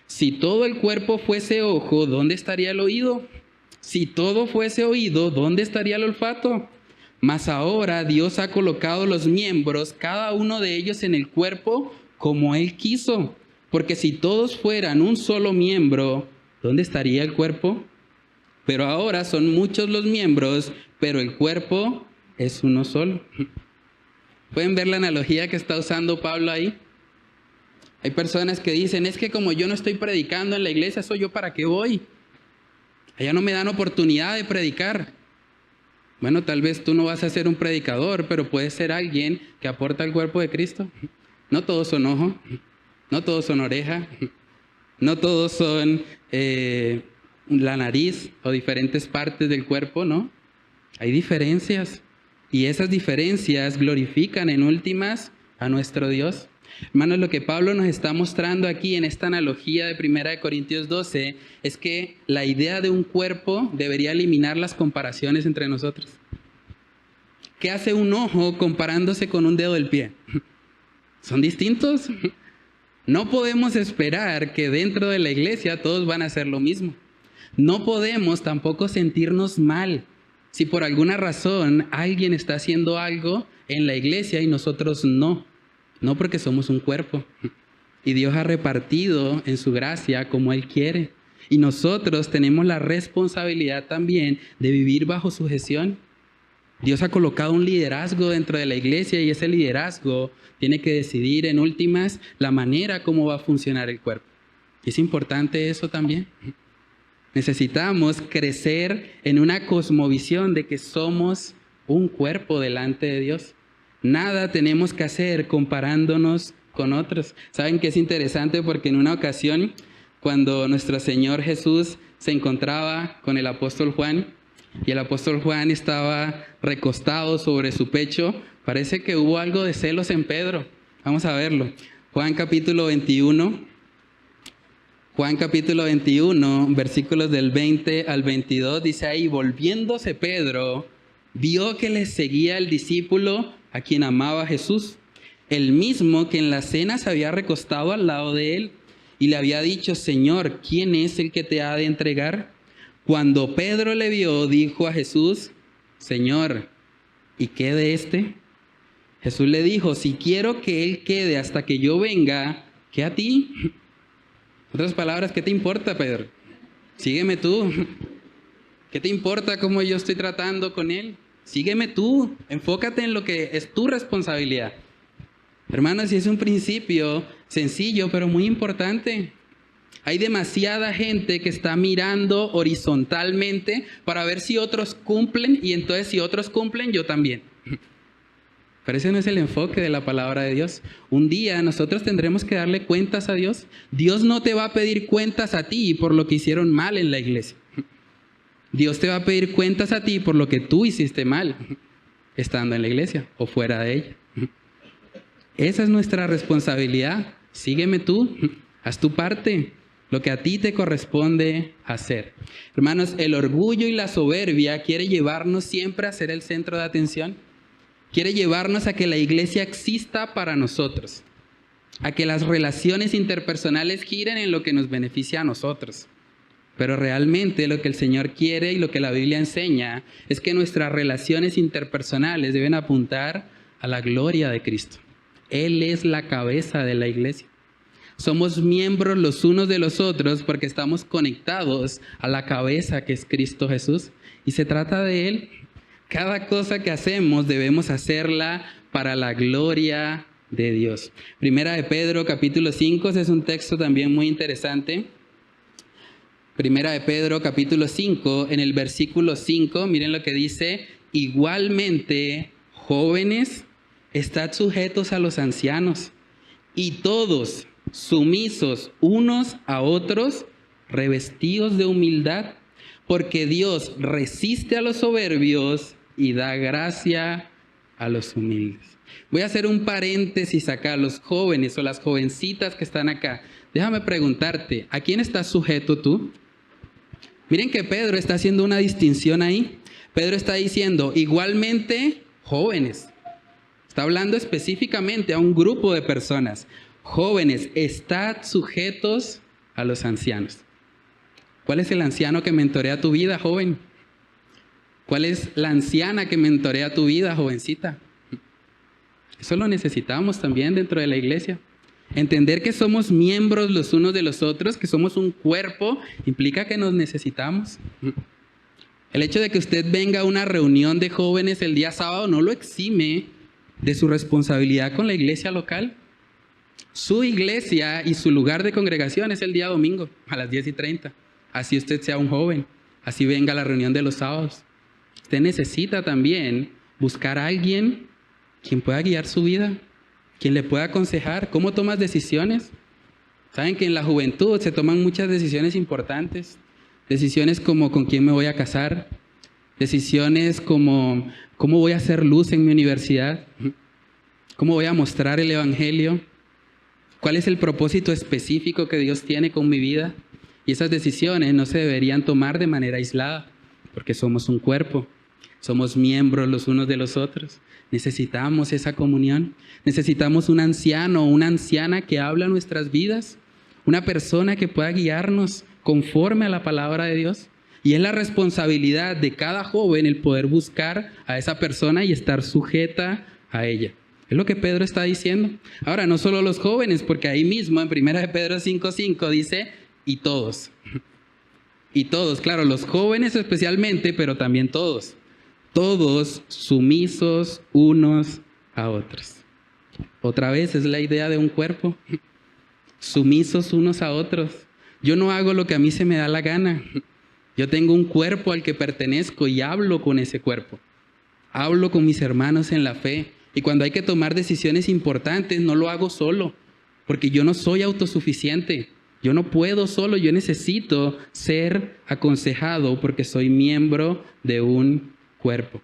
Si todo el cuerpo fuese ojo, ¿dónde estaría el oído? Si todo fuese oído, ¿dónde estaría el olfato? Mas ahora Dios ha colocado los miembros, cada uno de ellos en el cuerpo, como Él quiso. Porque si todos fueran un solo miembro, ¿dónde estaría el cuerpo? Pero ahora son muchos los miembros, pero el cuerpo es uno solo. ¿Pueden ver la analogía que está usando Pablo ahí? Hay personas que dicen, es que como yo no estoy predicando en la iglesia, ¿soy yo para qué voy? Allá no me dan oportunidad de predicar. Bueno, tal vez tú no vas a ser un predicador, pero puedes ser alguien que aporta al cuerpo de Cristo. No todos son ojo, no todos son oreja, no todos son la nariz o diferentes partes del cuerpo, ¿no? Hay diferencias y esas diferencias glorifican en últimas a nuestro Dios. Hermanos, lo que Pablo nos está mostrando aquí en esta analogía de 1 Corintios 12 es que la idea de un cuerpo debería eliminar las comparaciones entre nosotros. ¿Qué hace un ojo comparándose con un dedo del pie? ¿Son distintos? No podemos esperar que dentro de la iglesia todos van a hacer lo mismo. No podemos tampoco sentirnos mal si por alguna razón alguien está haciendo algo en la iglesia y nosotros no. No, porque somos un cuerpo y Dios ha repartido en su gracia como Él quiere. Y nosotros tenemos la responsabilidad también de vivir bajo sujeción. Dios ha colocado un liderazgo dentro de la iglesia y ese liderazgo tiene que decidir en últimas la manera como va a funcionar el cuerpo. Y es importante eso también. Necesitamos crecer en una cosmovisión de que somos un cuerpo delante de Dios. Nada tenemos que hacer comparándonos con otros. ¿Saben qué es interesante? Porque en una ocasión, cuando nuestro Señor Jesús se encontraba con el apóstol Juan, y el apóstol Juan estaba recostado sobre su pecho, parece que hubo algo de celos en Pedro. Vamos a verlo. Juan capítulo 21, versículos del 20 al 22, dice ahí, volviéndose Pedro, vio que le seguía el discípulo a quien amaba Jesús, el mismo que en la cena se había recostado al lado de él y le había dicho, Señor, ¿quién es el que te ha de entregar? Cuando Pedro le vio, dijo a Jesús, Señor, ¿y qué de este? Jesús le dijo, si quiero que él quede hasta que yo venga, ¿qué a ti? En otras palabras, ¿qué te importa, Pedro? Sígueme tú. ¿Qué te importa cómo yo estoy tratando con él? Sígueme tú, enfócate en lo que es tu responsabilidad. Hermanos, y es un principio sencillo, pero muy importante. Hay demasiada gente que está mirando horizontalmente para ver si otros cumplen, y entonces si otros cumplen, yo también. Pero ese no es el enfoque de la palabra de Dios. Un día nosotros tendremos que darle cuentas a Dios. Dios no te va a pedir cuentas a ti por lo que hicieron mal en la iglesia. Dios te va a pedir cuentas a ti por lo que tú hiciste mal, estando en la iglesia o fuera de ella. Esa es nuestra responsabilidad Sígueme tú, haz tu parte, lo que a ti te corresponde hacer. Hermanos, el orgullo y la soberbia quiere llevarnos siempre a ser el centro de atención. Quiere llevarnos a que la iglesia exista para nosotros, a que las relaciones interpersonales giren en lo que nos beneficia a nosotros. Pero realmente lo que el Señor quiere y lo que la Biblia enseña es que nuestras relaciones interpersonales deben apuntar a la gloria de Cristo. Él es la cabeza de la iglesia. Somos miembros los unos de los otros porque estamos conectados a la cabeza que es Cristo Jesús. Y se trata de Él. Cada cosa que hacemos debemos hacerla para la gloria de Dios. Primera de Pedro, capítulo 5, ese es un texto también muy interesante. Primera de Pedro, capítulo 5, en el versículo 5, miren lo que dice: igualmente, jóvenes, estad sujetos a los ancianos, y todos sumisos unos a otros, revestidos de humildad, porque Dios resiste a los soberbios y da gracia a los humildes. Voy a hacer un paréntesis acá, los jóvenes o las jovencitas que están acá. Déjame preguntarte, ¿a quién estás sujeto tú? Miren que Pedro está haciendo una distinción ahí. Pedro está diciendo, igualmente, jóvenes. Está hablando específicamente a un grupo de personas. Jóvenes, estad sujetos a los ancianos. ¿Cuál es el anciano que mentorea tu vida, joven? ¿Cuál es la anciana que mentorea tu vida, jovencita? Eso lo necesitamos también dentro de la iglesia. Entender que somos miembros los unos de los otros, que somos un cuerpo, implica que nos necesitamos. El hecho de que usted venga a una reunión de jóvenes el día sábado no lo exime de su responsabilidad con la iglesia local. Su iglesia y su lugar de congregación es el día domingo a las 10:30. Así usted sea un joven, así venga a la reunión de los sábados. Usted necesita también buscar a alguien quien pueda guiar su vida, quien le pueda aconsejar. ¿Cómo tomas decisiones? Saben que en la juventud se toman muchas decisiones importantes. Decisiones como con quién me voy a casar. Decisiones como cómo voy a hacer luz en mi universidad. Cómo voy a mostrar el evangelio. ¿Cuál es el propósito específico que Dios tiene con mi vida? Y esas decisiones no se deberían tomar de manera aislada, porque somos un cuerpo, somos miembros los unos de los otros. Necesitamos esa comunión, necesitamos un anciano o una anciana que habla nuestras vidas, una persona que pueda guiarnos conforme a la palabra de Dios. Y es la responsabilidad de cada joven el poder buscar a esa persona y estar sujeta a ella. Es lo que Pedro está diciendo. Ahora, no solo los jóvenes, porque ahí mismo en 1 de Pedro 5:5 dice, y todos. Y todos, claro, los jóvenes especialmente, pero también todos. Todos sumisos unos a otros. Otra vez es la idea de un cuerpo. Sumisos unos a otros. Yo no hago lo que a mí se me da la gana. Yo tengo un cuerpo al que pertenezco y hablo con ese cuerpo. Hablo con mis hermanos en la fe. Y cuando hay que tomar decisiones importantes, no lo hago solo, porque yo no soy autosuficiente. Yo no puedo solo, yo necesito ser aconsejado porque soy miembro de un cuerpo.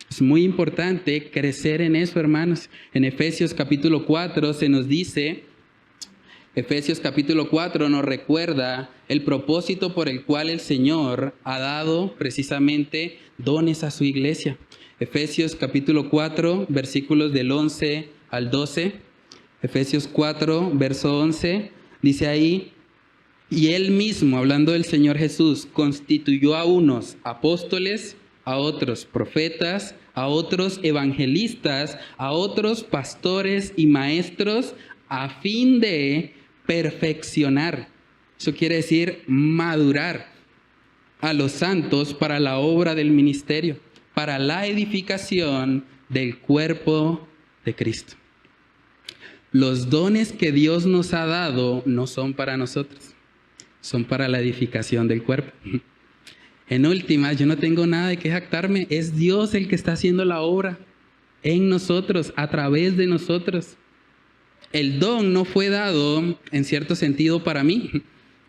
Es muy importante crecer en eso, hermanos. En Efesios capítulo 4 se nos dice, Efesios capítulo 4 nos recuerda el propósito por el cual el Señor ha dado precisamente dones a su iglesia. Efesios capítulo 4, versículos del 11 al 12. Efesios 4, verso 11, dice ahí, y Él mismo, hablando del Señor Jesús, constituyó a unos apóstoles, a otros profetas, a otros evangelistas, a otros pastores y maestros, a fin de perfeccionar. Eso quiere decir madurar a los santos para la obra del ministerio, para la edificación del cuerpo de Cristo. Los dones que Dios nos ha dado no son para nosotros, son para la edificación del cuerpo. En últimas, yo no tengo nada de qué jactarme, es Dios el que está haciendo la obra en nosotros, a través de nosotros. El don no fue dado, en cierto sentido, para mí.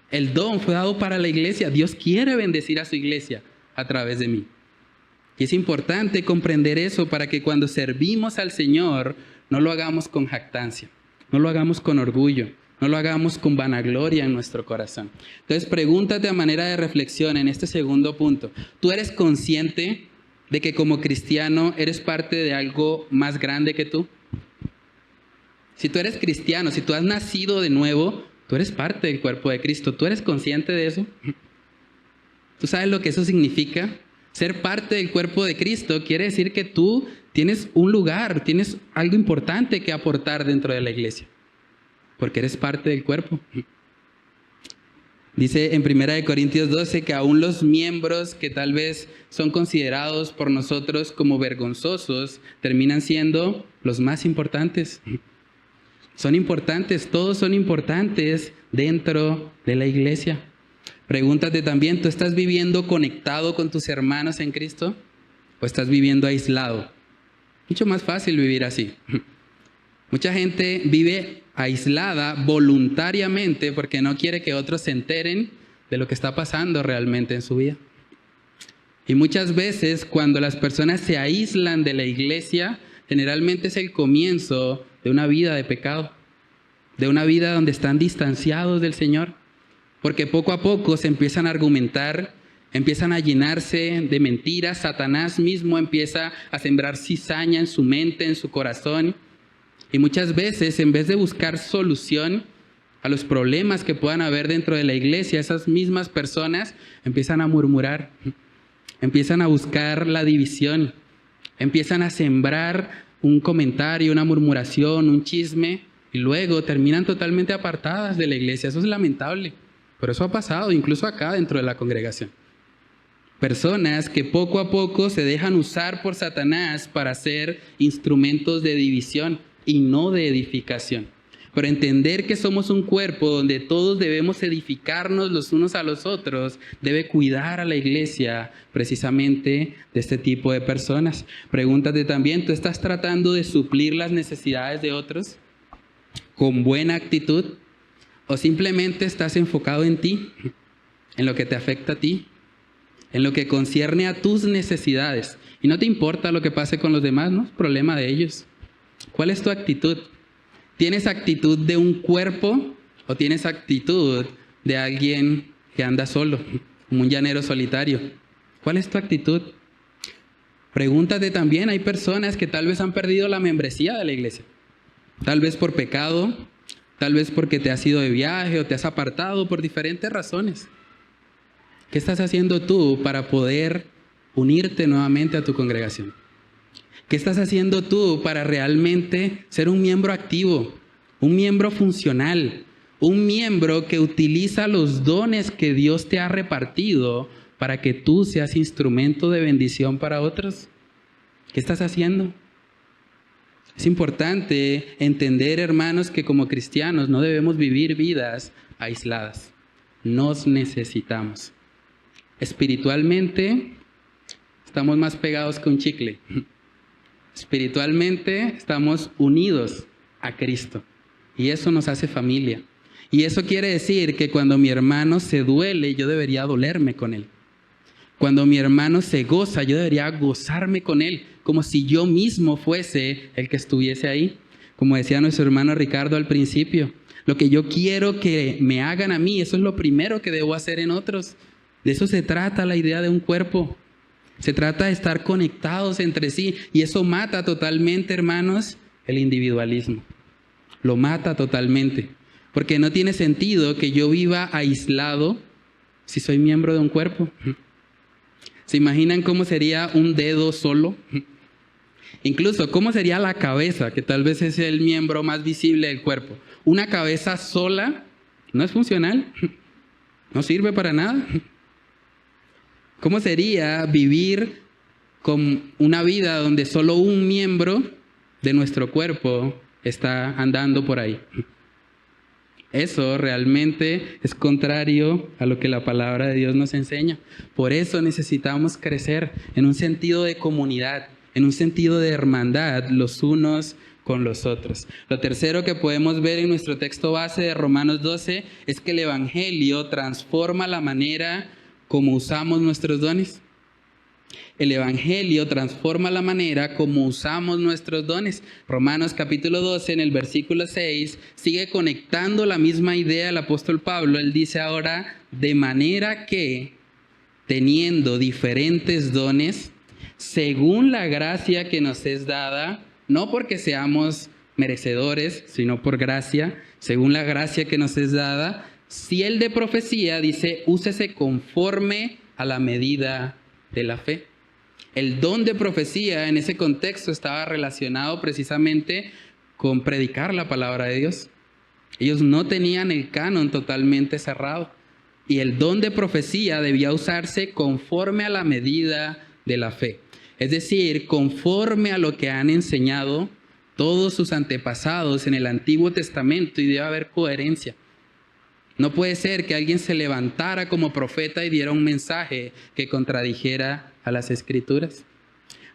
El don fue dado para la iglesia. Dios quiere bendecir a su iglesia a través de mí. Y es importante comprender eso para que cuando servimos al Señor no lo hagamos con jactancia, no lo hagamos con orgullo. No lo hagamos con vanagloria en nuestro corazón. Entonces, pregúntate a manera de reflexión en este segundo punto. ¿Tú eres consciente de que como cristiano eres parte de algo más grande que tú? Si tú eres cristiano, si tú has nacido de nuevo, tú eres parte del cuerpo de Cristo. ¿Tú eres consciente de eso? ¿Tú sabes lo que eso significa? Ser parte del cuerpo de Cristo quiere decir que tú tienes un lugar, tienes algo importante que aportar dentro de la iglesia. Porque eres parte del cuerpo. Dice en 1 Corintios 12 que aún los miembros que tal vez son considerados por nosotros como vergonzosos terminan siendo los más importantes. Son importantes, todos son importantes dentro de la iglesia. Pregúntate también, ¿tú estás viviendo conectado con tus hermanos en Cristo? ¿O estás viviendo aislado? Mucho más fácil vivir así. Mucha gente vive aislada voluntariamente porque no quiere que otros se enteren de lo que está pasando realmente en su vida. Y muchas veces cuando las personas se aíslan de la iglesia, generalmente es el comienzo de una vida de pecado, de una vida donde están distanciados del Señor, porque poco a poco se empiezan a argumentar, empiezan a llenarse de mentiras, Satanás mismo empieza a sembrar cizaña en su mente, en su corazón. Y muchas veces, en vez de buscar solución a los problemas que puedan haber dentro de la iglesia, esas mismas personas empiezan a murmurar, empiezan a buscar la división, empiezan a sembrar un comentario, una murmuración, un chisme, y luego terminan totalmente apartadas de la iglesia. Eso es lamentable, pero eso ha pasado incluso acá dentro de la congregación. Personas que poco a poco se dejan usar por Satanás para ser instrumentos de división y no de edificación. Pero entender que somos un cuerpo donde todos debemos edificarnos los unos a los otros, debe cuidar a la iglesia precisamente de este tipo de personas. Pregúntate también, ¿tú estás tratando de suplir las necesidades de otros con buena actitud? ¿O simplemente estás enfocado en ti, en lo que te afecta a ti, en lo que concierne a tus necesidades? Y no te importa lo que pase con los demás, no es problema de ellos. ¿Cuál es tu actitud? ¿Tienes actitud de un cuerpo o tienes actitud de alguien que anda solo, como un llanero solitario? ¿Cuál es tu actitud? Pregúntate también, hay personas que tal vez han perdido la membresía de la iglesia. Tal vez por pecado, tal vez porque te has ido de viaje o te has apartado por diferentes razones. ¿Qué estás haciendo tú para poder unirte nuevamente a tu congregación? ¿Qué estás haciendo tú para realmente ser un miembro activo, un miembro funcional, un miembro que utiliza los dones que Dios te ha repartido para que tú seas instrumento de bendición para otros? ¿Qué estás haciendo? Es importante entender, hermanos, que como cristianos no debemos vivir vidas aisladas. Nos necesitamos. Espiritualmente estamos más pegados que un chicle. Espiritualmente estamos unidos a Cristo y eso nos hace familia. Y eso quiere decir que cuando mi hermano se duele, yo debería dolerme con él. Cuando mi hermano se goza, yo debería gozarme con él, como si yo mismo fuese el que estuviese ahí. Como decía nuestro hermano Ricardo al principio, lo que yo quiero que me hagan a mí, eso es lo primero que debo hacer en otros. De eso se trata la idea de un cuerpo. Se trata de estar conectados entre sí y eso mata totalmente, hermanos, el individualismo. Lo mata totalmente. Porque no tiene sentido que yo viva aislado si soy miembro de un cuerpo. ¿Se imaginan cómo sería un dedo solo? Incluso, ¿cómo sería la cabeza? Que tal vez es el miembro más visible del cuerpo. Una cabeza sola no es funcional. No sirve para nada. ¿Cómo sería vivir con una vida donde solo un miembro de nuestro cuerpo está andando por ahí? Eso realmente es contrario a lo que la palabra de Dios nos enseña. Por eso necesitamos crecer en un sentido de comunidad, en un sentido de hermandad los unos con los otros. Lo tercero que podemos ver en nuestro texto base de Romanos 12 es que el Evangelio transforma la manera como usamos nuestros dones. el Evangelio transforma la manera como usamos nuestros dones. Romanos capítulo 12, en el versículo 6, sigue conectando la misma idea el apóstol Pablo. Él dice ahora, de manera que, teniendo diferentes dones, según la gracia que nos es dada, no porque seamos merecedores, sino por gracia, según la gracia que nos es dada, si el de profecía, dice, úsese conforme a la medida de la fe. El don de profecía en ese contexto estaba relacionado precisamente con predicar la palabra de Dios. Ellos no tenían el canon totalmente cerrado y el don de profecía debía usarse conforme a la medida de la fe. Es decir, conforme a lo que han enseñado todos sus antepasados en el Antiguo Testamento, y debe haber coherencia. No puede ser que alguien se levantara como profeta y diera un mensaje que contradijera a las Escrituras.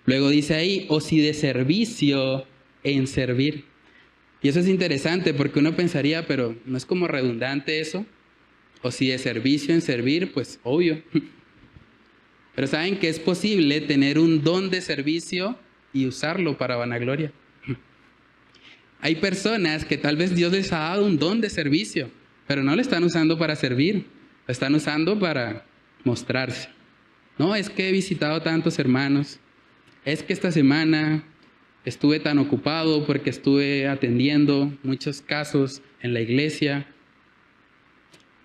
Luego dice ahí, o si de servicio en servir. Y eso es interesante porque uno pensaría, pero ¿no es como redundante eso? O si de servicio en servir, pues obvio. Pero saben que es posible tener un don de servicio y usarlo para vanagloria. Hay personas que tal vez Dios les ha dado un don de servicio, pero no lo están usando para servir, lo están usando para mostrarse. No, es que he visitado tantos hermanos, es que esta semana estuve tan ocupado porque estuve atendiendo muchos casos en la iglesia.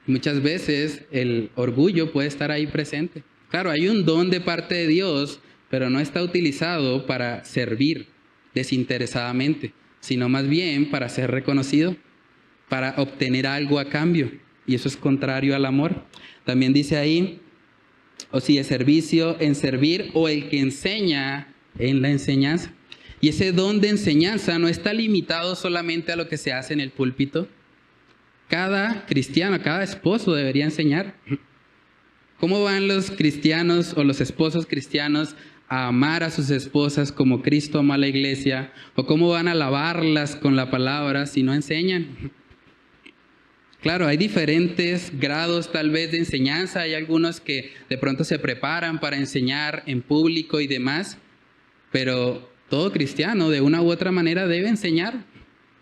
Muchas veces el orgullo puede estar ahí presente. Claro, hay un don de parte de Dios, pero no está utilizado para servir desinteresadamente, sino más bien para ser reconocido, para obtener algo a cambio. Y eso es contrario al amor. También dice ahí, o si de servicio en servir, o el que enseña en la enseñanza. Y ese don de enseñanza no está limitado solamente a lo que se hace en el púlpito. Cada cristiano, cada esposo debería enseñar. ¿Cómo van los cristianos o los esposos cristianos a amar a sus esposas como Cristo amó a la iglesia? ¿O cómo van a alabarlas con la palabra si no enseñan? Claro, hay diferentes grados tal vez de enseñanza. Hay algunos que de pronto se preparan para enseñar en público y demás. Pero todo cristiano de una u otra manera debe enseñar.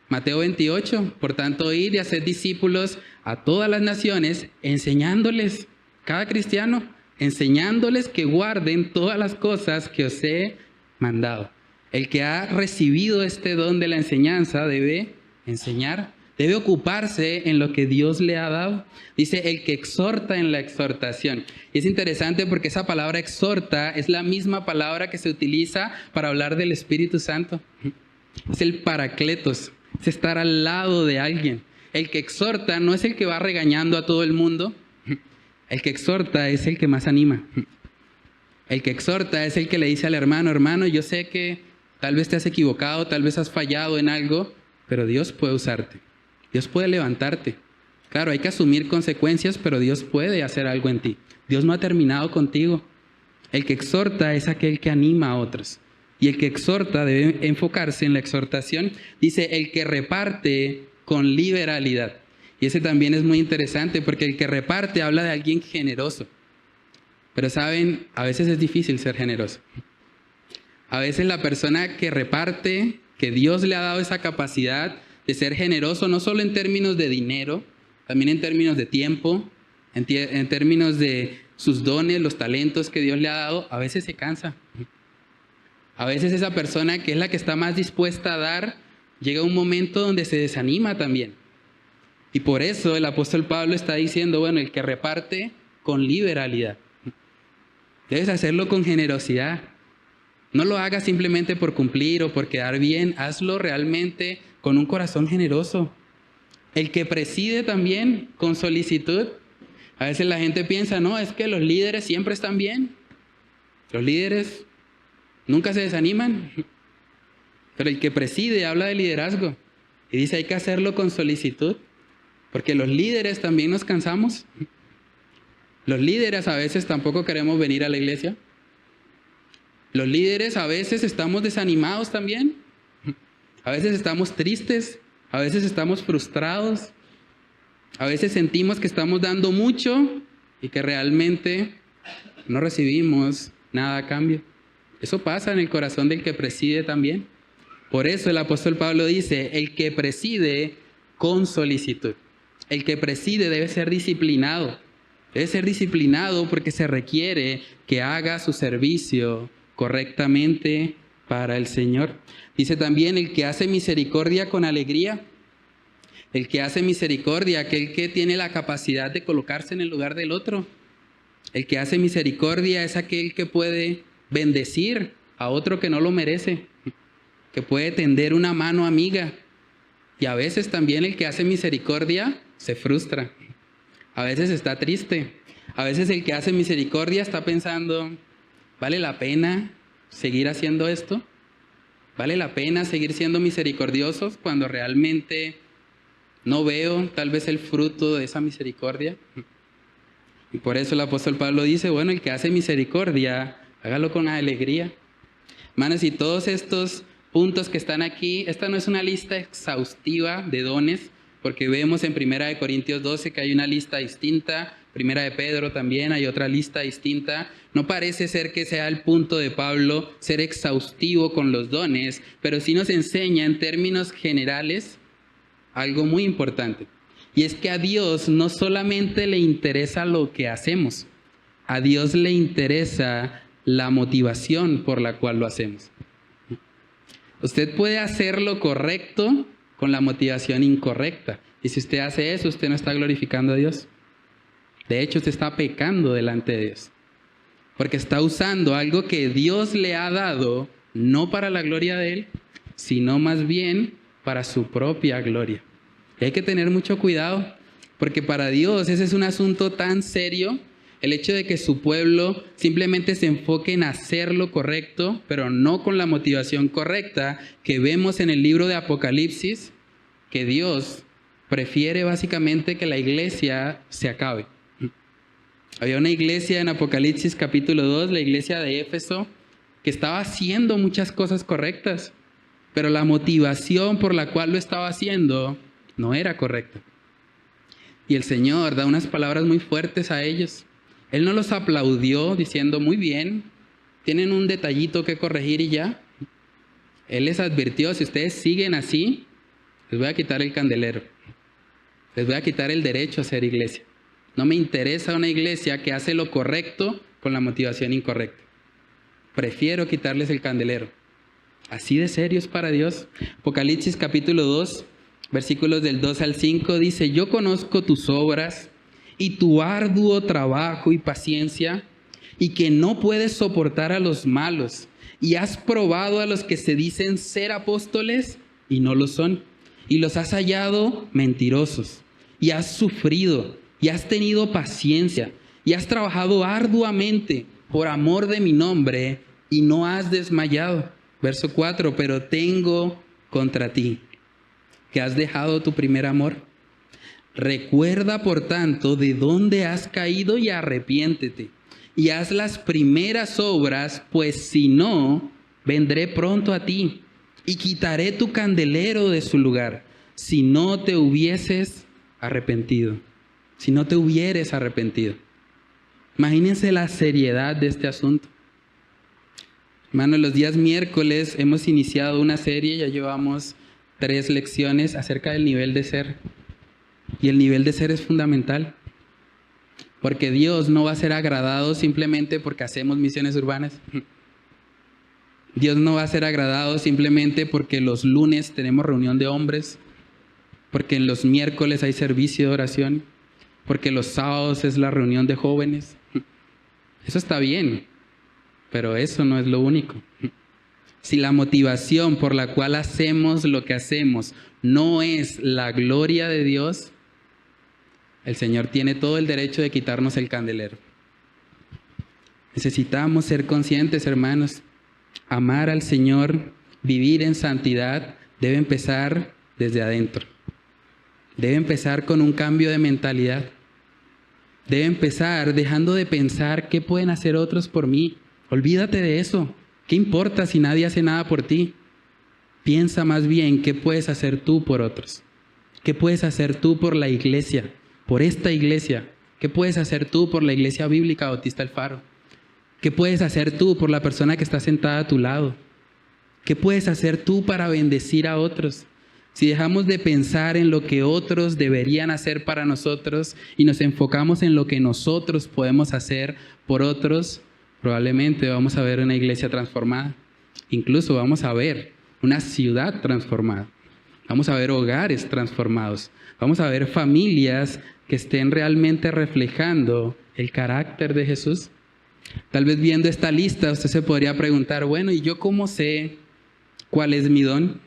Mateo 28, por tanto, id y haced discípulos a todas las naciones, enseñándoles, cada cristiano, enseñándoles que guarden todas las cosas que os he mandado. El que ha recibido este don de la enseñanza debe enseñar, debe ocuparse en lo que Dios le ha dado. Dice, el que exhorta en la exhortación. Y es interesante porque esa palabra exhorta es la misma palabra que se utiliza para hablar del Espíritu Santo. Es el paracletos. Es estar al lado de alguien. El que exhorta no es el que va regañando a todo el mundo. El que exhorta es el que más anima. El que exhorta es el que le dice al hermano, hermano, yo sé que tal vez te has equivocado, tal vez has fallado en algo, pero Dios puede usarte. Dios puede levantarte. Claro, hay que asumir consecuencias, pero Dios puede hacer algo en ti. Dios no ha terminado contigo. El que exhorta es aquel que anima a otros. Y el que exhorta debe enfocarse en la exhortación. Dice, el que reparte con liberalidad. Y ese también es muy interesante porque el que reparte habla de alguien generoso. Pero saben, a veces es difícil ser generoso. A veces la persona que reparte, que Dios le ha dado esa capacidad de ser generoso, no solo en términos de dinero, también en términos de tiempo, en términos de sus dones, los talentos que Dios le ha dado, a veces se cansa. A veces esa persona que es la que está más dispuesta a dar, llega a un momento donde se desanima también. Y por eso el apóstol Pablo está diciendo, bueno, el que reparte con liberalidad. Debes hacerlo con generosidad. No lo hagas simplemente por cumplir o por quedar bien. Hazlo realmente con un corazón generoso. El que preside también con solicitud. A veces la gente piensa, no, es que los líderes siempre están bien. Los líderes nunca se desaniman. Pero el que preside habla de liderazgo. Y dice, hay que hacerlo con solicitud. Porque los líderes también nos cansamos. Los líderes a veces tampoco queremos venir a la iglesia. Los líderes a veces estamos desanimados también. A veces estamos tristes. A veces estamos frustrados. A veces sentimos que estamos dando mucho y que realmente no recibimos nada a cambio. Eso pasa en el corazón del que preside también. Por eso el apóstol Pablo dice, el que preside con solicitud. El que preside debe ser disciplinado. Debe ser disciplinado porque se requiere que haga su servicio correctamente para el Señor. Dice también el que hace misericordia con alegría. El que hace misericordia, aquel que tiene la capacidad de colocarse en el lugar del otro. El que hace misericordia es aquel que puede bendecir a otro que no lo merece, que puede tender una mano amiga. Y a veces también el que hace misericordia se frustra. A veces está triste. A veces el que hace misericordia está pensando, ¿vale la pena seguir haciendo esto? ¿Vale la pena seguir siendo misericordiosos cuando realmente no veo tal vez el fruto de esa misericordia? Y por eso el apóstol Pablo dice, bueno, el que hace misericordia, hágalo con alegría. Hermanos, y todos estos puntos que están aquí, esta no es una lista exhaustiva de dones, porque vemos en 1 Corintios 12 que hay una lista distinta, 1 de Pedro también hay otra lista distinta. No parece ser que sea el punto de Pablo ser exhaustivo con los dones, pero sí nos enseña en términos generales algo muy importante. Y es que a Dios no solamente le interesa lo que hacemos, a Dios le interesa la motivación por la cual lo hacemos. Usted puede hacer lo correcto con la motivación incorrecta. Y si usted hace eso, usted no está glorificando a Dios. De hecho, usted está pecando delante de Dios. Porque está usando algo que Dios le ha dado, no para la gloria de Él, sino más bien para su propia gloria. Y hay que tener mucho cuidado, porque para Dios ese es un asunto tan serio, el hecho de que su pueblo simplemente se enfoque en hacer lo correcto, pero no con la motivación correcta, que vemos en el libro de Apocalipsis, que Dios prefiere básicamente que la iglesia se acabe. Había una iglesia en Apocalipsis capítulo 2, la iglesia de Éfeso, que estaba haciendo muchas cosas correctas, pero la motivación por la cual lo estaba haciendo no era correcta. Y el Señor da unas palabras muy fuertes a ellos. Él no los aplaudió diciendo, muy bien, tienen un detallito que corregir y ya. Él les advirtió, si ustedes siguen así, les voy a quitar el candelero. Les voy a quitar el derecho a ser iglesia. No me interesa una iglesia que hace lo correcto con la motivación incorrecta. Prefiero quitarles el candelero. Así de serio es para Dios. Apocalipsis capítulo 2, versículos del 2 al 5 dice, yo conozco tus obras y tu arduo trabajo y paciencia, y que no puedes soportar a los malos, y has probado a los que se dicen ser apóstoles y no lo son, y los has hallado mentirosos, y has sufrido, y has tenido paciencia, y has trabajado arduamente por amor de mi nombre, y no has desmayado. Verso 4, pero tengo contra ti, que has dejado tu primer amor. Recuerda, por tanto, de dónde has caído y arrepiéntete, y haz las primeras obras, pues si no, vendré pronto a ti, y quitaré tu candelero de su lugar, si no te hubieses arrepentido. Si no te hubieres arrepentido. Imagínense la seriedad de este asunto. Hermanos, los días miércoles hemos iniciado una serie, ya llevamos 3 lecciones acerca del nivel de ser. Y el nivel de ser es fundamental. Porque Dios no va a ser agradado simplemente porque hacemos misiones urbanas. Dios no va a ser agradado simplemente porque los lunes tenemos reunión de hombres, porque en los miércoles hay servicio de oración, porque los sábados es la reunión de jóvenes. Eso está bien, pero eso no es lo único. Si la motivación por la cual hacemos lo que hacemos no es la gloria de Dios, el Señor tiene todo el derecho de quitarnos el candelero. Necesitamos ser conscientes, hermanos. Amar al Señor, vivir en santidad, debe empezar desde adentro. Debe empezar con un cambio de mentalidad. Debe empezar dejando de pensar qué pueden hacer otros por mí. Olvídate de eso. ¿Qué importa si nadie hace nada por ti? Piensa más bien qué puedes hacer tú por otros. ¿Qué puedes hacer tú por la iglesia? Por esta iglesia. ¿Qué puedes hacer tú por la iglesia bíblica Bautista El Faro? ¿Qué puedes hacer tú por la persona que está sentada a tu lado? ¿Qué puedes hacer tú para bendecir a otros? Si dejamos de pensar en lo que otros deberían hacer para nosotros y nos enfocamos en lo que nosotros podemos hacer por otros, probablemente vamos a ver una iglesia transformada. Incluso vamos a ver una ciudad transformada. Vamos a ver hogares transformados. Vamos a ver familias que estén realmente reflejando el carácter de Jesús. Tal vez viendo esta lista usted se podría preguntar, bueno, ¿y yo cómo sé cuál es mi don?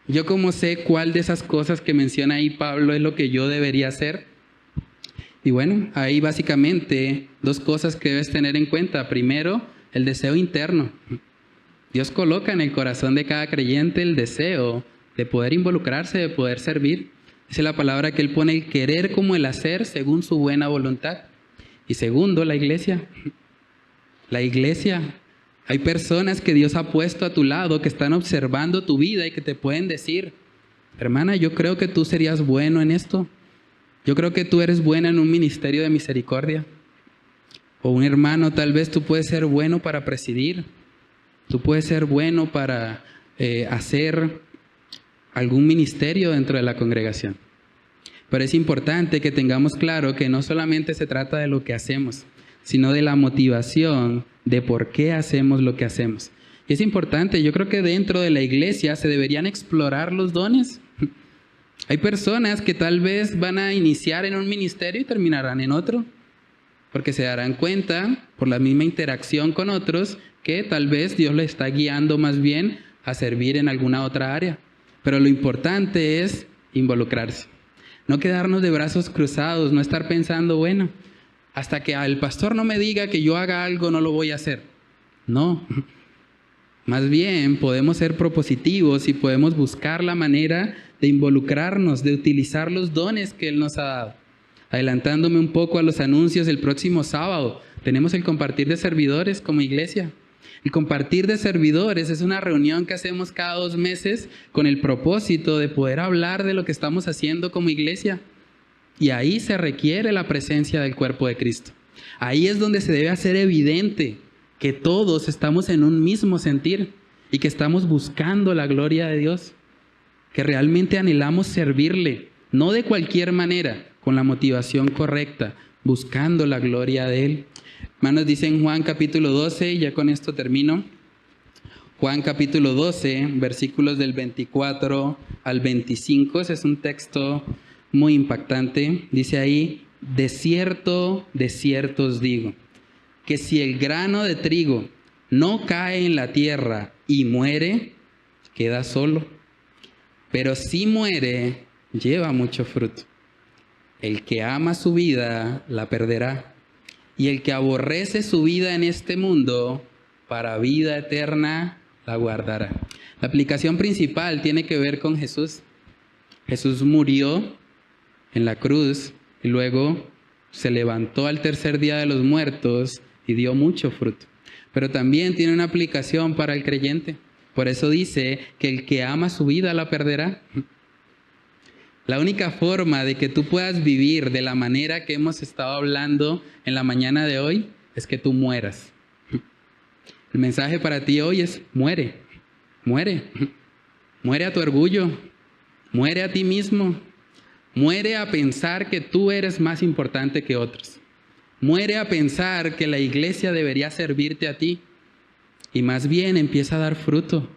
¿Yo cómo sé cuál de esas cosas que menciona ahí Pablo es lo que yo debería hacer? Y bueno, hay básicamente dos cosas que debes tener en cuenta. Primero, el deseo interno. Dios coloca en el corazón de cada creyente el deseo de poder involucrarse, de poder servir. Esa es la palabra que Él pone, el querer como el hacer según su buena voluntad. Y segundo, la iglesia. La iglesia. Hay personas que Dios ha puesto a tu lado, que están observando tu vida y que te pueden decir, hermana, yo creo que tú serías bueno en esto. Yo creo que tú eres buena en un ministerio de misericordia. O un hermano, tal vez tú puedes ser bueno para presidir. Tú puedes ser bueno para hacer algún ministerio dentro de la congregación. Pero es importante que tengamos claro que no solamente se trata de lo que hacemos, sino de la motivación de por qué hacemos lo que hacemos. Y es importante, yo creo que dentro de la iglesia se deberían explorar los dones. Hay personas que tal vez van a iniciar en un ministerio y terminarán en otro, porque se darán cuenta, por la misma interacción con otros, que tal vez Dios les está guiando más bien a servir en alguna otra área. Pero lo importante es involucrarse. No quedarnos de brazos cruzados, no estar pensando, bueno, hasta que el pastor no me diga que yo haga algo, no lo voy a hacer. No. Más bien podemos ser propositivos y podemos buscar la manera de involucrarnos, de utilizar los dones que Él nos ha dado. Adelantándome un poco a los anuncios del próximo sábado, tenemos el compartir de servidores como iglesia. El compartir de servidores es una reunión que hacemos cada 2 meses con el propósito de poder hablar de lo que estamos haciendo como iglesia. Y ahí se requiere la presencia del cuerpo de Cristo. Ahí es donde se debe hacer evidente que todos estamos en un mismo sentir y que estamos buscando la gloria de Dios, que realmente anhelamos servirle, no de cualquier manera, con la motivación correcta, buscando la gloria de Él. Hermanos, dice en Juan capítulo 12, y ya con esto termino. Juan capítulo 12, versículos del 24 al 25, ese es un texto muy impactante. Dice ahí, de cierto os digo, que si el grano de trigo no cae en la tierra y muere, queda solo. Pero si muere, lleva mucho fruto. El que ama su vida, la perderá. Y el que aborrece su vida en este mundo, para vida eterna, la guardará. La aplicación principal tiene que ver con Jesús. Jesús murió en la cruz y luego se levantó al tercer día de los muertos y dio mucho fruto. Pero también tiene una aplicación para el creyente. Por eso dice que el que ama su vida la perderá. La única forma de que tú puedas vivir de la manera que hemos estado hablando en la mañana de hoy es que tú mueras. El mensaje para ti hoy es muere, muere. Muere a tu orgullo, muere a ti mismo. Muere a pensar que tú eres más importante que otros. Muere a pensar que la iglesia debería servirte a ti. Y más bien empieza a dar fruto.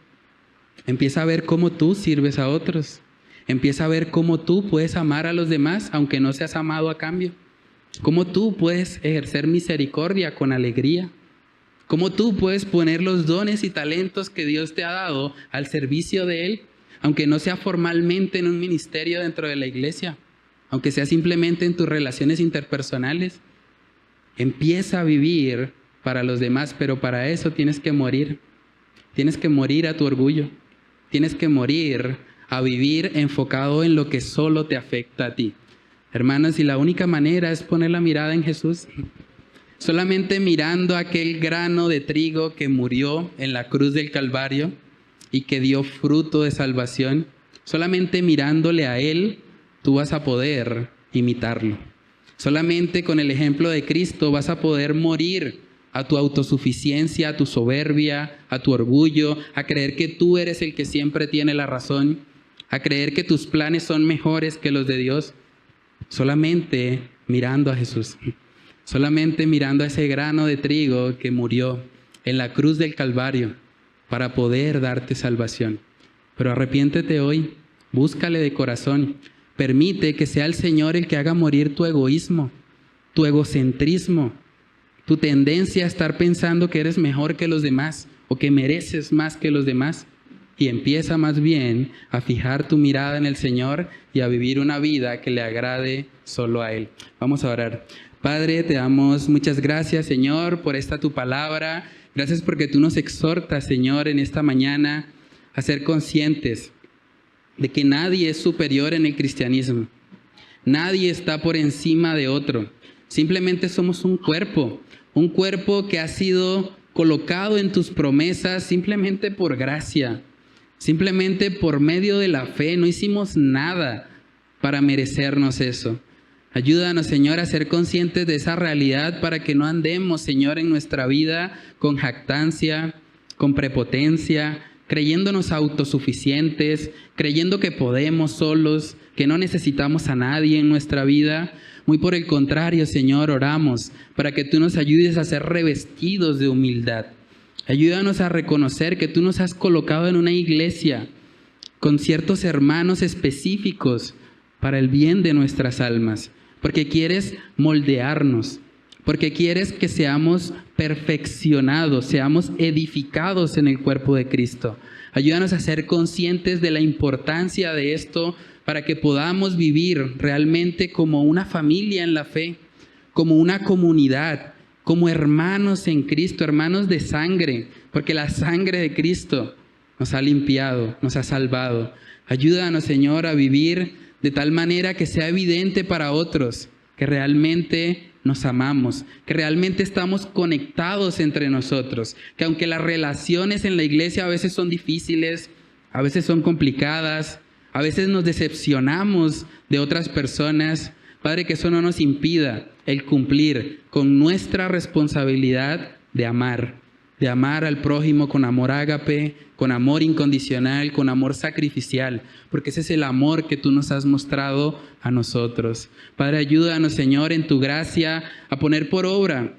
Empieza a ver cómo tú sirves a otros. Empieza a ver cómo tú puedes amar a los demás, aunque no seas amado a cambio. Cómo tú puedes ejercer misericordia con alegría. Cómo tú puedes poner los dones y talentos que Dios te ha dado al servicio de Él, aunque no sea formalmente en un ministerio dentro de la iglesia, aunque sea simplemente en tus relaciones interpersonales. Empieza a vivir para los demás, pero para eso tienes que morir. Tienes que morir a tu orgullo. Tienes que morir a vivir enfocado en lo que solo te afecta a ti. Hermanos, y la única manera es poner la mirada en Jesús. Solamente mirando aquel grano de trigo que murió en la cruz del Calvario y que dio fruto de salvación, solamente mirándole a Él, tú vas a poder imitarlo. Solamente con el ejemplo de Cristo vas a poder morir a tu autosuficiencia, a tu soberbia, a tu orgullo, a creer que tú eres el que siempre tiene la razón, a creer que tus planes son mejores que los de Dios, solamente mirando a Jesús, solamente mirando a ese grano de trigo que murió en la cruz del Calvario para poder darte salvación. Pero arrepiéntete hoy, búscale de corazón, permite que sea el Señor el que haga morir tu egoísmo, tu egocentrismo, tu tendencia a estar pensando que eres mejor que los demás o que mereces más que los demás, y empieza más bien a fijar tu mirada en el Señor y a vivir una vida que le agrade solo a Él. Vamos a orar. Padre, te damos muchas gracias, Señor, por esta tu palabra. Gracias porque tú nos exhortas, Señor, en esta mañana a ser conscientes de que nadie es superior en el cristianismo. Nadie está por encima de otro. Simplemente somos un cuerpo que ha sido colocado en tus promesas simplemente por gracia, simplemente por medio de la fe. No hicimos nada para merecernos eso. Ayúdanos, Señor, a ser conscientes de esa realidad para que no andemos, Señor, en nuestra vida con jactancia, con prepotencia, creyéndonos autosuficientes, creyendo que podemos solos, que no necesitamos a nadie en nuestra vida. Muy por el contrario, Señor, oramos para que tú nos ayudes a ser revestidos de humildad. Ayúdanos a reconocer que tú nos has colocado en una iglesia con ciertos hermanos específicos para el bien de nuestras almas, porque quieres moldearnos, porque quieres que seamos perfeccionados, seamos edificados en el cuerpo de Cristo. Ayúdanos a ser conscientes de la importancia de esto para que podamos vivir realmente como una familia en la fe, como una comunidad, como hermanos en Cristo, hermanos de sangre, porque la sangre de Cristo nos ha limpiado, nos ha salvado. Ayúdanos, Señor, a vivir de tal manera que sea evidente para otros que realmente nos amamos, que realmente estamos conectados entre nosotros, que aunque las relaciones en la iglesia a veces son difíciles, a veces son complicadas, a veces nos decepcionamos de otras personas, Padre, que eso no nos impida el cumplir con nuestra responsabilidad de amar al prójimo con amor ágape, con amor incondicional, con amor sacrificial, porque ese es el amor que tú nos has mostrado a nosotros. Padre, ayúdanos, Señor, en tu gracia a poner por obra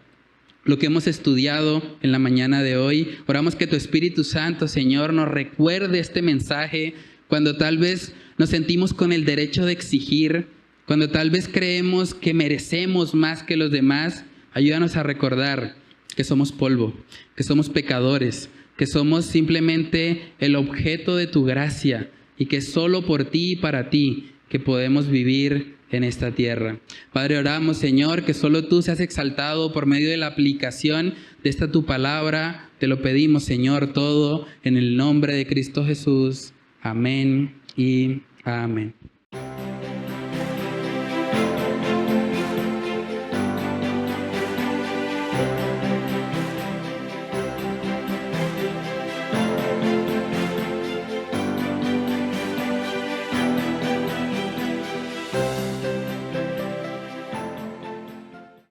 lo que hemos estudiado en la mañana de hoy. Oramos que tu Espíritu Santo, Señor, nos recuerde este mensaje cuando tal vez nos sentimos con el derecho de exigir, cuando tal vez creemos que merecemos más que los demás. Ayúdanos a recordar que somos polvo, que somos pecadores, que somos simplemente el objeto de tu gracia y que solo por ti y para ti que podemos vivir en esta tierra. Padre, oramos, Señor, que solo tú seas exaltado por medio de la aplicación de esta tu palabra. Te lo pedimos, Señor, todo en el nombre de Cristo Jesús. Amén y amén.